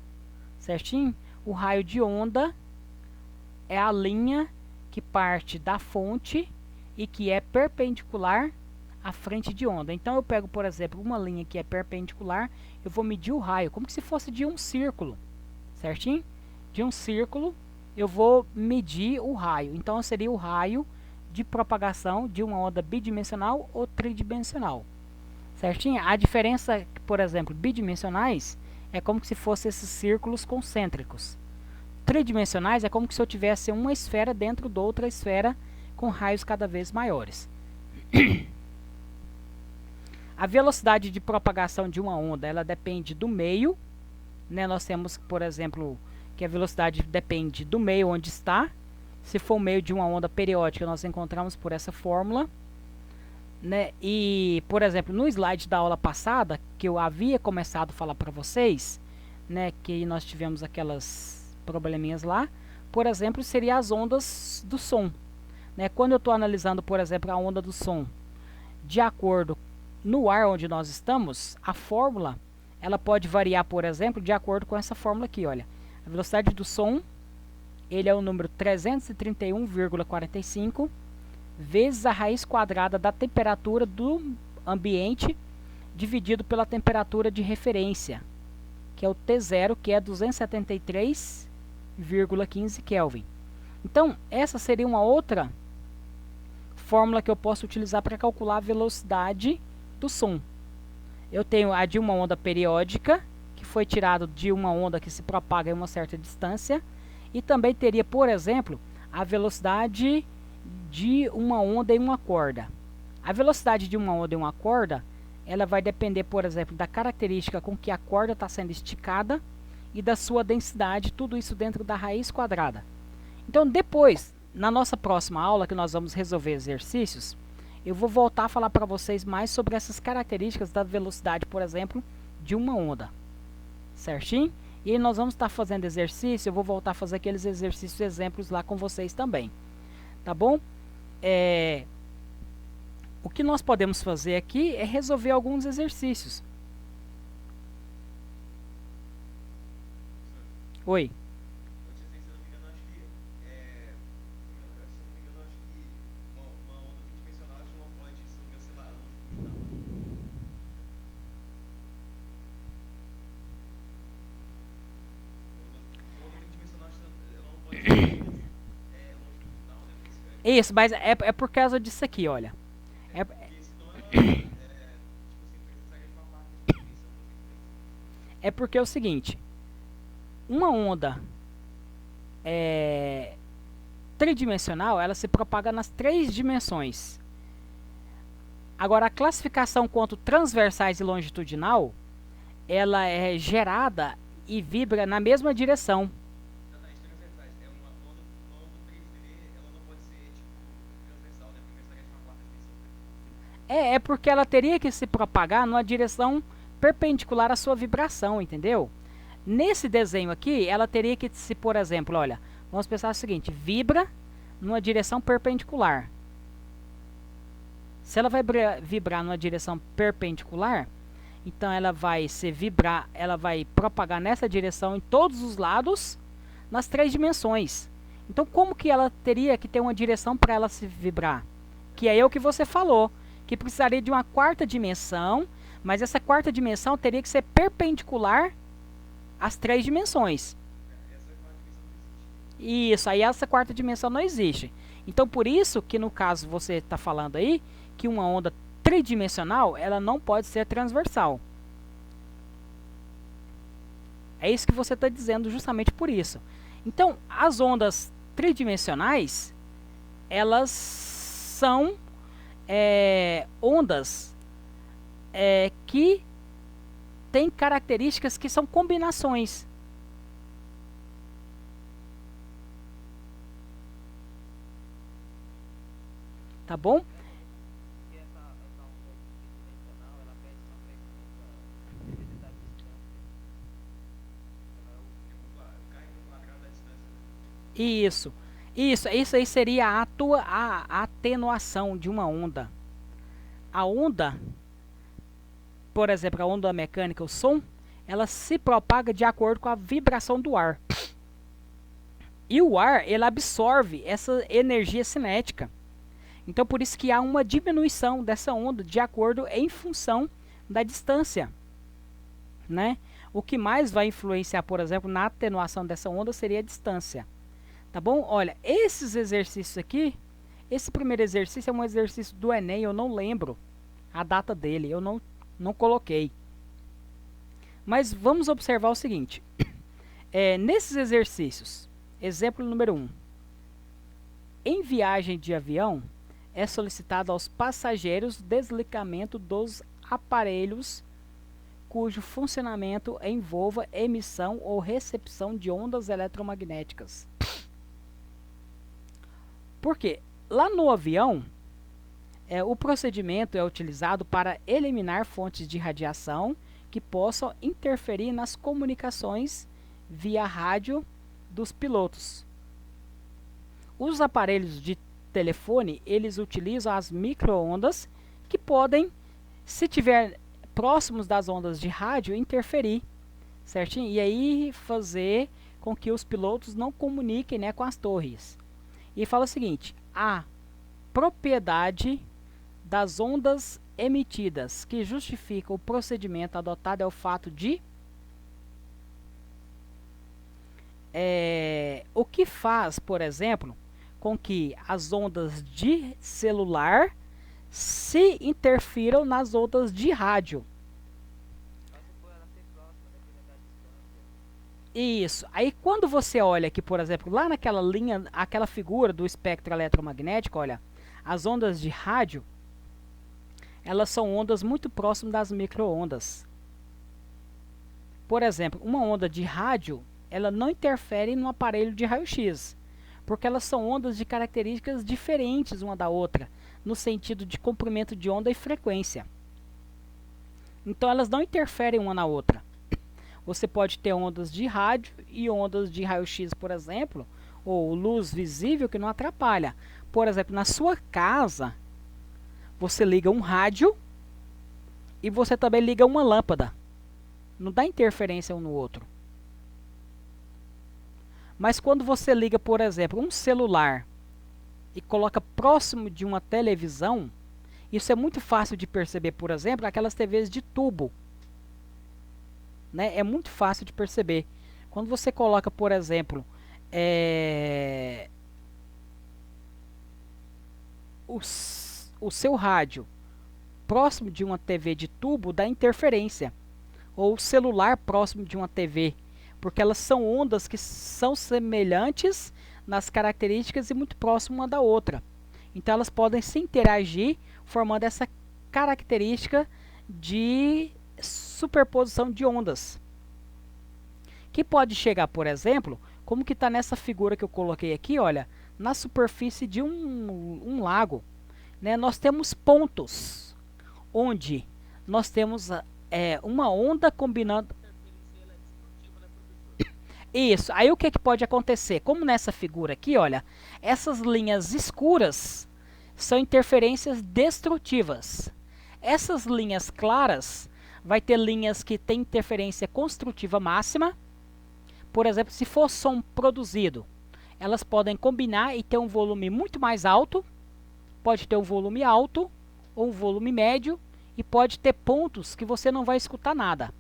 certinho? O raio de onda é a linha que parte da fonte e que é perpendicular à frente de onda. Então eu pego, por exemplo, uma linha que é perpendicular, eu vou medir o raio, como se fosse de um círculo, certinho? De um círculo eu vou medir o raio. Então seria o raio de propagação de uma onda bidimensional ou tridimensional, certinho? A diferença, por exemplo, bidimensionais é como se fossem esses círculos concêntricos. Tridimensionais é como se eu tivesse uma esfera dentro de outra esfera com raios cada vez maiores. A velocidade de propagação de uma onda, ela depende do meio, né? Nós temos, por exemplo, que a velocidade depende do meio onde está. Se for o meio de uma onda periódica, nós encontramos por essa fórmula, né? E, por exemplo, no slide da aula passada, que eu havia começado a falar para vocês, né, que nós tivemos aquelas probleminhas lá, por exemplo, seria as ondas do som, né? Quando eu estou analisando, por exemplo, a onda do som, de acordo no ar onde nós estamos, a fórmula, ela pode variar, por exemplo, de acordo com essa fórmula aqui, olha. A velocidade do som, ele é o número 331,45 vezes a raiz quadrada da temperatura do ambiente dividido pela temperatura de referência, que é o T0, que é 273,15 Kelvin. Então, essa seria uma outra fórmula que eu posso utilizar para calcular a velocidade do som. Eu tenho a de uma onda periódica, que foi tirado de uma onda que se propaga em uma certa distância, e também teria, por exemplo, a velocidade de uma onda em uma corda. A velocidade de uma onda em uma corda, ela vai depender, por exemplo, da característica com que a corda está sendo esticada e da sua densidade, tudo isso dentro da raiz quadrada. Então, depois, na nossa próxima aula, que nós vamos resolver exercícios, eu vou voltar a falar para vocês mais sobre essas características da velocidade, por exemplo, de uma onda. Certinho? E aí nós vamos estar fazendo exercício, eu vou voltar a fazer aqueles exercícios exemplos lá com vocês também. Tá bom? O que nós podemos fazer aqui é resolver alguns exercícios. Oi. Isso, mas é por causa disso aqui, olha. É porque é o seguinte, uma onda tridimensional, ela se propaga nas 3 dimensões. Agora, a classificação quanto transversais e longitudinal, ela é gerada e vibra na mesma direção. É porque ela teria que se propagar numa direção perpendicular à sua vibração, entendeu? Nesse desenho aqui, ela teria que se, por exemplo, olha, vamos pensar o seguinte, vibra numa direção perpendicular. Se ela vai vibrar numa direção perpendicular, então ela vai ela vai propagar nessa direção em todos os lados, nas 3 dimensões. Então, como que ela teria que ter uma direção para ela se vibrar? Que é o que você falou, que precisaria de uma 4ª dimensão, mas essa 4ª dimensão teria que ser perpendicular às 3 dimensões. Isso, aí essa 4ª dimensão não existe. Então, por isso que no caso você está falando aí, que uma onda tridimensional, ela não pode ser transversal. É isso que você está dizendo justamente por isso. Então, as ondas tridimensionais, elas são ondas que têm características que são combinações. Tá bom? Isso aí seria a atenuação de uma onda. A onda, por exemplo, a onda mecânica, o som, ela se propaga de acordo com a vibração do ar. E o ar, ele absorve essa energia cinética. Então, por isso que há uma diminuição dessa onda de acordo em função da distância, né? O que mais vai influenciar, por exemplo, na atenuação dessa onda seria a distância. Tá bom? Olha, esses exercícios aqui, esse primeiro exercício é um exercício do Enem, eu não lembro a data dele, eu não coloquei. Mas vamos observar o seguinte, nesses exercícios, exemplo número 1, em viagem de avião, é solicitado aos passageiros desligamento dos aparelhos cujo funcionamento envolva emissão ou recepção de ondas eletromagnéticas. Por quê? Lá no avião, o procedimento é utilizado para eliminar fontes de radiação que possam interferir nas comunicações via rádio dos pilotos. Os aparelhos de telefone, eles utilizam as micro-ondas que podem, se tiver próximos das ondas de rádio, interferir, certinho? E aí fazer com que os pilotos não comuniquem, né, com as torres. E fala o seguinte, a propriedade das ondas emitidas que justifica o procedimento adotado é o fato de o que faz, por exemplo, com que as ondas de celular se interfiram nas ondas de rádio. Isso. Aí quando você olha aqui, por exemplo, lá naquela linha, aquela figura do espectro eletromagnético, olha, as ondas de rádio, elas são ondas muito próximas das micro-ondas. Por exemplo, uma onda de rádio, ela não interfere no aparelho de raio-x, porque elas são ondas de características diferentes uma da outra, no sentido de comprimento de onda e frequência. Então elas não interferem uma na outra. Você pode ter ondas de rádio e ondas de raio-x, por exemplo, ou luz visível que não atrapalha. Por exemplo, na sua casa, você liga um rádio e você também liga uma lâmpada. Não dá interferência um no outro. Mas quando você liga, por exemplo, um celular e coloca próximo de uma televisão, isso é muito fácil de perceber, por exemplo, aquelas TVs de tubo. Né? É muito fácil de perceber. Quando você coloca, por exemplo, o seu rádio próximo de uma TV de tubo, dá interferência. Ou o celular próximo de uma TV, porque elas são ondas que são semelhantes nas características e muito próximas uma da outra. Então elas podem se interagir, formando essa característica de superposição de ondas, que pode chegar, por exemplo, como que está nessa figura que eu coloquei aqui, olha, na superfície de um lago, né? Nós temos pontos onde nós temos uma onda combinando. Isso, aí o que pode acontecer? Como nessa figura aqui, olha, essas linhas escuras são interferências destrutivas. Essas linhas claras vai ter linhas que têm interferência construtiva máxima. Por exemplo, se for som produzido, elas podem combinar e ter um volume muito mais alto. Pode ter um volume alto ou um volume médio. E pode ter pontos que você não vai escutar nada.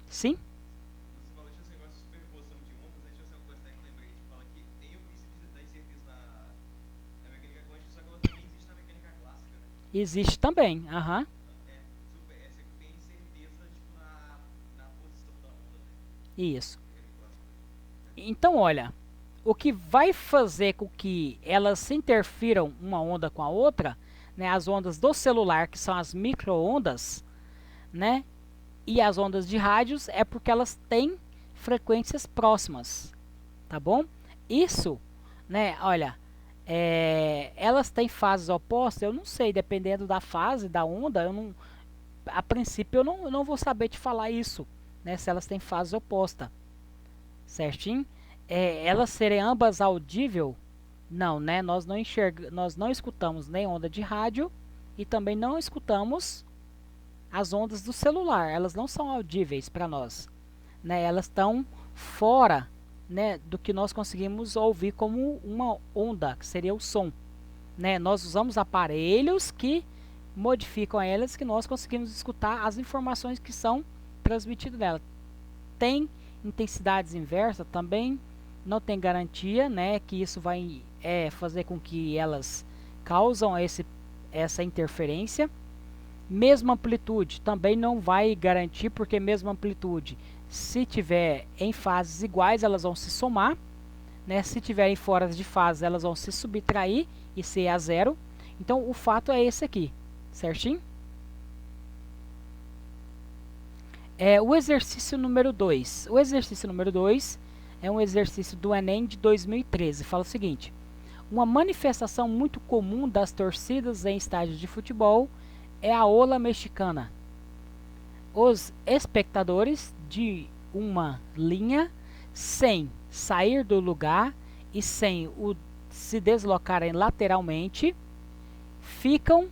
Sim? Você falou esse negócio de superposição de ondas, deixa eu ser uma coisa que eu lembrei de falar que tem o princípio da incerteza na mecânica quântica, só que ela também existe na mecânica clássica, né? Existe também, aham. Você tem certeza tipo, na posição da onda, né? Isso. Então, olha, o que vai fazer com que elas se interfiram uma onda com a outra, né, as ondas do celular, que são as micro-ondas, né, e as ondas de rádios, é porque elas têm frequências próximas, tá bom? Isso, né, olha, elas têm fases opostas, eu não sei, dependendo da fase da onda, a princípio eu não vou saber te falar isso, né, se elas têm fase oposta, certinho? Elas serem ambas audível, não, né? Nós não escutamos nem onda de rádio e também não escutamos as ondas do celular. Elas não são audíveis para nós, né? Elas estão fora, né, do que nós conseguimos ouvir como uma onda, que seria o som, né? Nós usamos aparelhos que modificam elas, que nós conseguimos escutar as informações que são transmitidas dela. Tem intensidades inversas também, não tem garantia, né, que isso vai fazer com que elas causam essa interferência. Mesma amplitude também não vai garantir, porque mesma amplitude, se tiver em fases iguais, elas vão se somar, né? Se tiverem fora de fase, elas vão se subtrair e ser a zero. Então o fato é esse aqui, certinho? O exercício número 2. O exercício número 2 é um exercício do Enem de 2013. Fala o seguinte: uma manifestação muito comum das torcidas em estádios de futebol é a ola mexicana. Os espectadores de uma linha, sem sair do lugar e sem se deslocarem lateralmente, ficam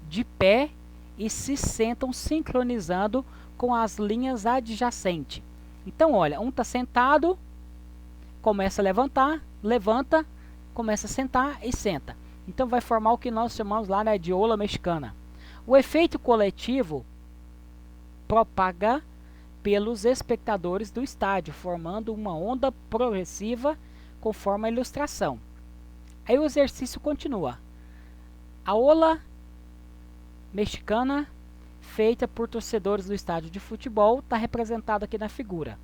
de pé e se sentam sincronizando com as linhas adjacentes. Então, olha, um está sentado, começa a levantar, levanta, começa a sentar e senta. Então vai formar o que nós chamamos lá, né, de ola mexicana. O efeito coletivo propaga pelos espectadores do estádio, formando uma onda progressiva conforme a ilustração. Aí o exercício continua. A ola mexicana feita por torcedores do estádio de futebol está representada aqui na figura.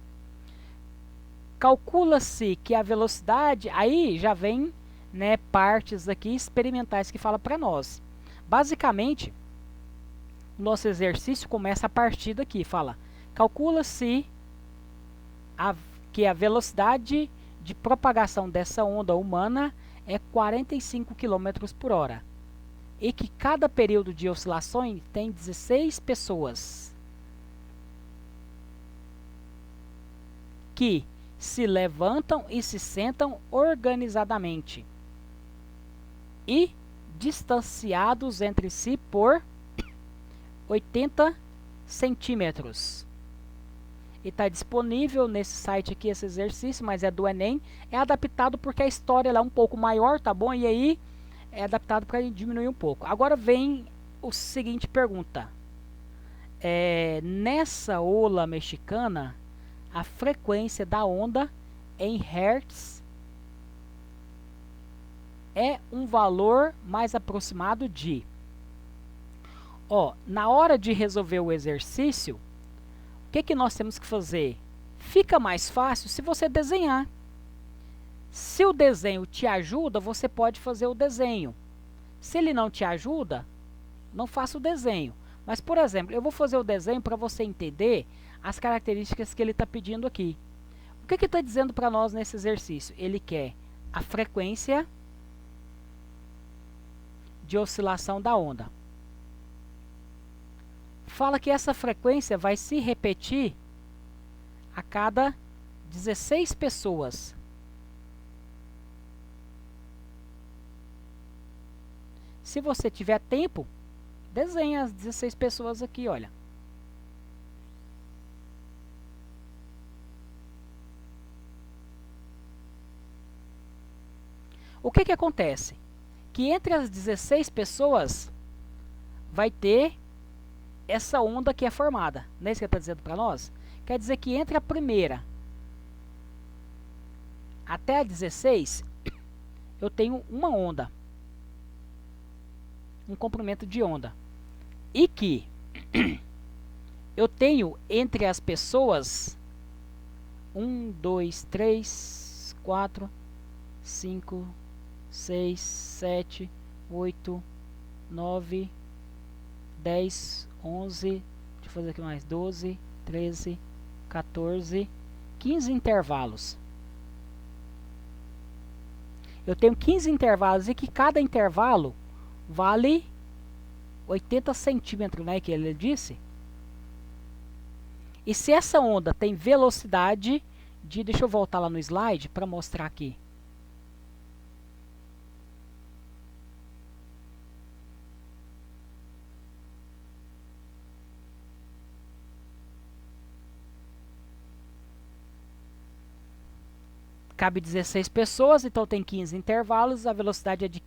Calcula-se que a velocidade, aí já vem, né, partes aqui experimentais que fala para nós. Basicamente, o nosso exercício começa a partir daqui, fala: calcula-se que a velocidade de propagação dessa onda humana é 45 km por hora e que cada período de oscilações tem 16 pessoas que se levantam e se sentam organizadamente e distanciados entre si por 80 centímetros. E está disponível nesse site aqui esse exercício, mas é do Enem. É adaptado porque a história ela é um pouco maior, tá bom? E aí é adaptado para diminuir um pouco. Agora vem o seguinte pergunta. Nessa ola mexicana, a frequência da onda em Hertz é um valor mais aproximado de... na hora de resolver o exercício, o que nós temos que fazer? Fica mais fácil se você desenhar. Se o desenho te ajuda, você pode fazer o desenho. Se ele não te ajuda, não faça o desenho. Mas, por exemplo, eu vou fazer o desenho para você entender as características que ele está pedindo aqui. O que ele está dizendo para nós nesse exercício? Ele quer a frequência de oscilação da onda. Fala que essa frequência vai se repetir a cada 16 pessoas. Se você tiver tempo, desenha as 16 pessoas aqui, olha. O que acontece? Que entre as 16 pessoas vai ter essa onda que é formada. Não é isso que ele está dizendo para nós? Quer dizer que entre a primeira até a 16, eu tenho uma onda. Um comprimento de onda. E que eu tenho entre as pessoas 1, 2, 3, 4, 5, 6, 7, 8, 9, 10, 11, deixa eu fazer aqui mais, 12, 13, 14, 15 intervalos. Eu tenho 15 intervalos e que cada intervalo vale 80 centímetros, né, que ele disse. E se essa onda tem velocidade de... Deixa eu voltar lá no slide para mostrar aqui. Cabe 16 pessoas, então tem 15 intervalos, a velocidade é de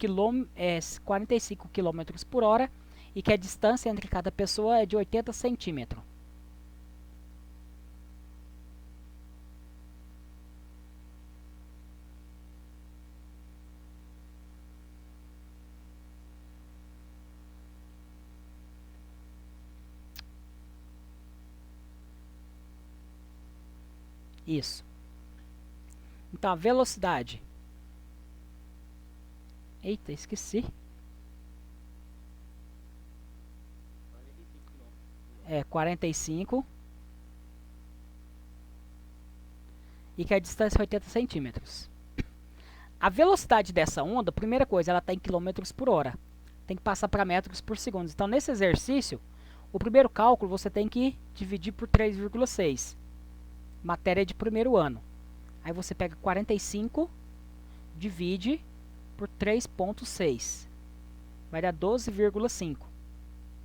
45 km por hora e que a distância entre cada pessoa é de 80 centímetros. Isso. Então, a velocidade. Eita, esqueci. É 45. E que a distância é 80 centímetros. A velocidade dessa onda, primeira coisa, ela está em quilômetros por hora. Tem que passar para metros por segundo. Então, nesse exercício, o primeiro cálculo você tem que dividir por 3,6. Matéria de primeiro ano. Aí você pega 45, divide por 3,6. Vai dar 12,5.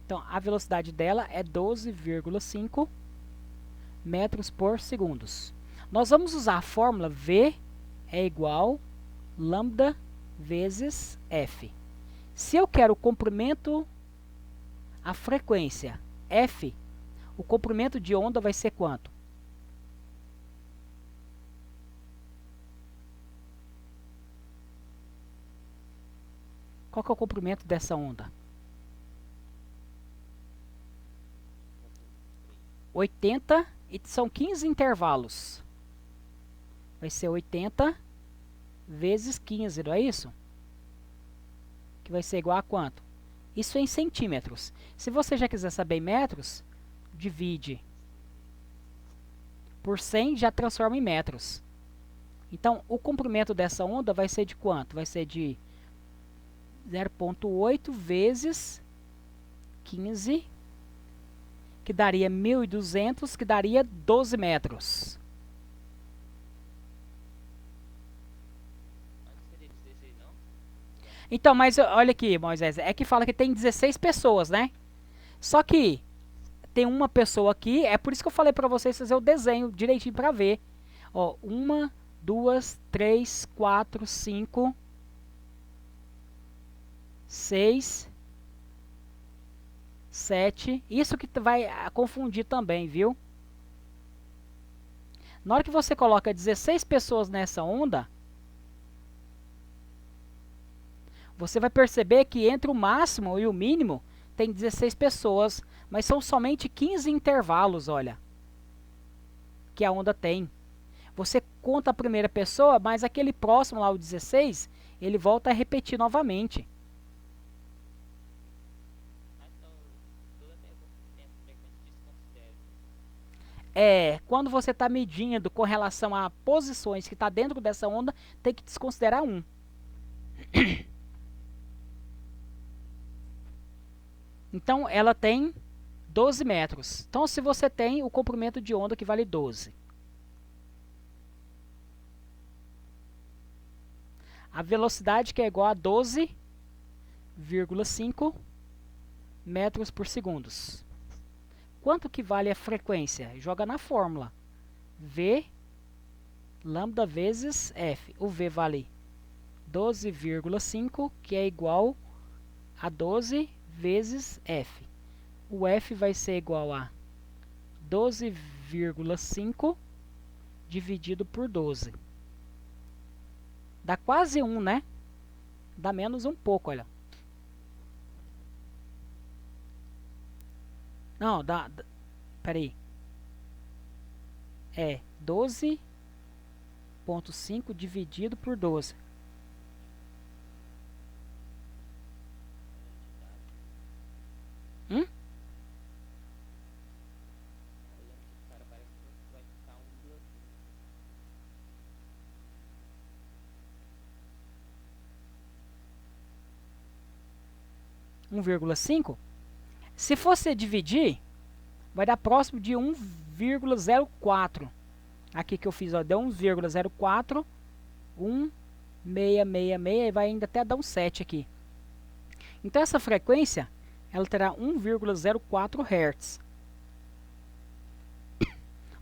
Então, a velocidade dela é 12,5 metros por segundo. Nós vamos usar a fórmula V é igual lambda vezes F. Se eu quero o comprimento, a frequência F, o comprimento de onda vai ser quanto? Qual que é o comprimento dessa onda? 80, e são 15 intervalos. Vai ser 80 vezes 15, não é isso? Que vai ser igual a quanto? Isso é em centímetros. Se você já quiser saber em metros, divide por 100, já transforma em metros. Então, o comprimento dessa onda vai ser de quanto? Vai ser de 0,8 vezes 15, que daria 1.200, que daria 12 metros. Mas não seria 16, não? Então, mas olha aqui, Moisés, é que fala que tem 16 pessoas, né? Só que tem uma pessoa aqui, é por isso que eu falei pra vocês fazer o desenho direitinho pra ver. Ó, 1, 2, 3, 4, 5, 6, 7. Isso que vai confundir também, viu? Na hora que você coloca 16 pessoas nessa onda, você vai perceber que entre o máximo e o mínimo tem 16 pessoas, mas são somente 15 intervalos, olha, que a onda tem. Você conta a primeira pessoa, mas aquele próximo lá, o 16, ele volta a repetir novamente. Ah, então toda tem frequência desconsidera. Quando você está medindo com relação a posições que está dentro dessa onda, tem que desconsiderar um. Então, ela tem 12 metros. Então, se você tem o comprimento de onda que vale 12. A velocidade que é igual a 12,5 metros por segundo. Quanto que vale a frequência? Joga na fórmula. V lambda vezes F. O V vale 12,5, que é igual a 12 vezes F. O F vai ser igual a 12,5 dividido por 12. Dá quase 1, né? Dá menos um pouco, olha. Não, peraí. É 12,5 dividido por 12. Eu lembro que o cara parece que vai ficar um bloquinho. 1,5. Se você dividir, vai dar próximo de 1,04. Aqui que eu fiz, ó, deu 1,04, 1,666 e vai ainda até dar um 7 aqui. Então essa frequência, ela terá 1,04 Hz.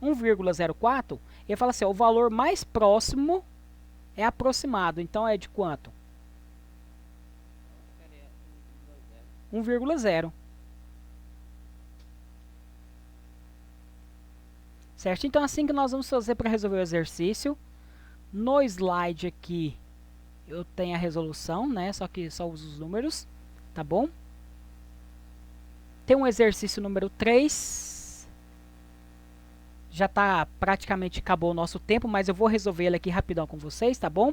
1,04, ele fala assim, ó, o valor mais próximo é aproximado. Então é de quanto? Não, cara, é 1,0. Certo? Então assim que nós vamos fazer para resolver o exercício. No slide aqui eu tenho a resolução, né? Só que só uso os números, tá bom? Tem um exercício número 3. Já tá praticamente acabou o nosso tempo, mas eu vou resolver ele aqui rapidão com vocês, tá bom?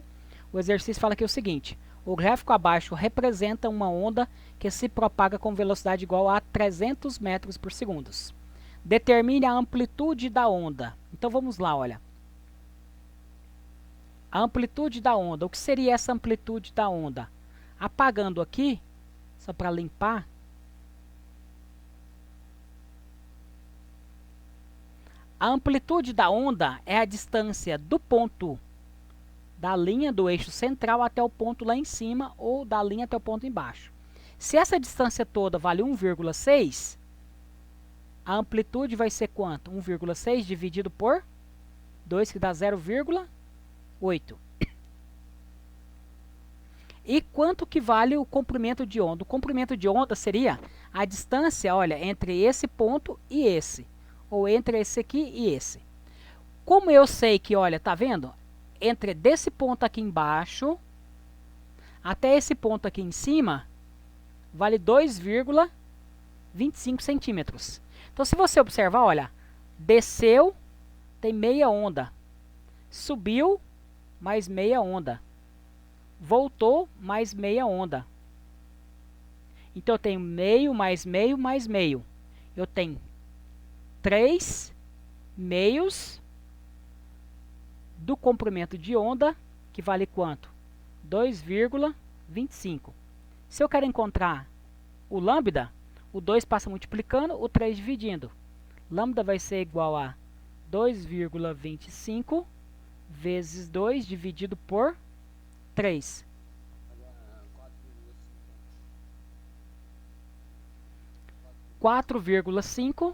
O exercício fala aqui o seguinte: o gráfico abaixo representa uma onda que se propaga com velocidade igual a 300 metros por segundo. Determine a amplitude da onda. Então vamos lá, olha. A amplitude da onda. O que seria essa amplitude da onda? Apagando aqui, só para limpar. A amplitude da onda é a distância do ponto da linha do eixo central até o ponto lá em cima ou da linha até o ponto embaixo. Se essa distância toda vale 1,6, a amplitude vai ser quanto? 1,6 dividido por 2, que dá 0,8. E quanto que vale o comprimento de onda? O comprimento de onda seria a distância, olha, entre esse ponto e esse. Ou entre esse aqui e esse. Como eu sei que, olha, tá vendo? Entre desse ponto aqui embaixo até esse ponto aqui em cima, vale 2,25 centímetros. Então, se você observar, olha, desceu, tem meia onda. Subiu, mais meia onda. Voltou, mais meia onda. Então, eu tenho meio, mais meio, mais meio. Eu tenho 3 meios do comprimento de onda, que vale quanto? 2,25. Se eu quero encontrar o lambda, o 2 passa multiplicando, o 3 dividindo. Lambda vai ser igual a 2,25 vezes 2 dividido por 3. 4,5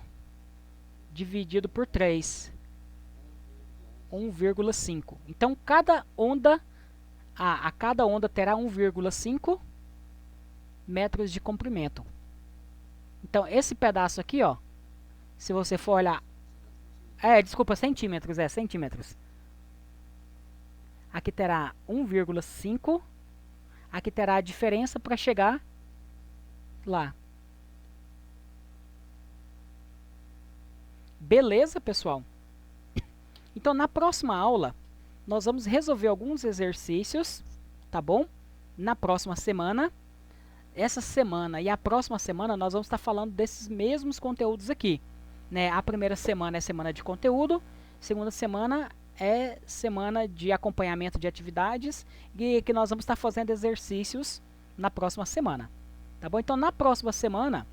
dividido por 3. 1,5. Então, cada onda, a cada onda terá 1,5 metros de comprimento. Então, esse pedaço aqui, ó, se você for olhar... desculpa, centímetros, centímetros. Aqui terá 1,5. Aqui terá a diferença para chegar lá. Beleza, pessoal? Então, na próxima aula, nós vamos resolver alguns exercícios, tá bom? Na próxima semana. Essa semana e a próxima semana, nós vamos estar falando desses mesmos conteúdos aqui, né? A primeira semana é semana de conteúdo, segunda semana é semana de acompanhamento de atividades e que nós vamos estar fazendo exercícios na próxima semana, tá bom? Então, na próxima semana,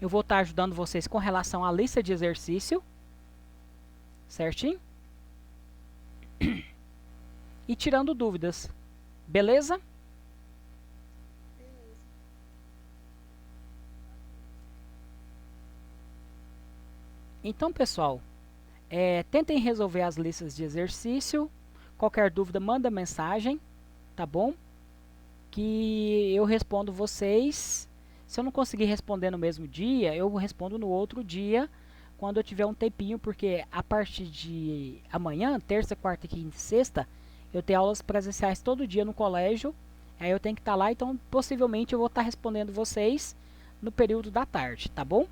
eu vou estar ajudando vocês com relação à lista de exercício, certinho? E tirando dúvidas, beleza? Então, pessoal, tentem resolver as listas de exercício. Qualquer dúvida, manda mensagem, tá bom? Que eu respondo vocês. Se eu não conseguir responder no mesmo dia, eu respondo no outro dia, quando eu tiver um tempinho, porque a partir de amanhã, terça, quarta, quinta e sexta, eu tenho aulas presenciais todo dia no colégio. Aí eu tenho que estar lá, então possivelmente eu vou estar respondendo vocês no período da tarde, tá bom?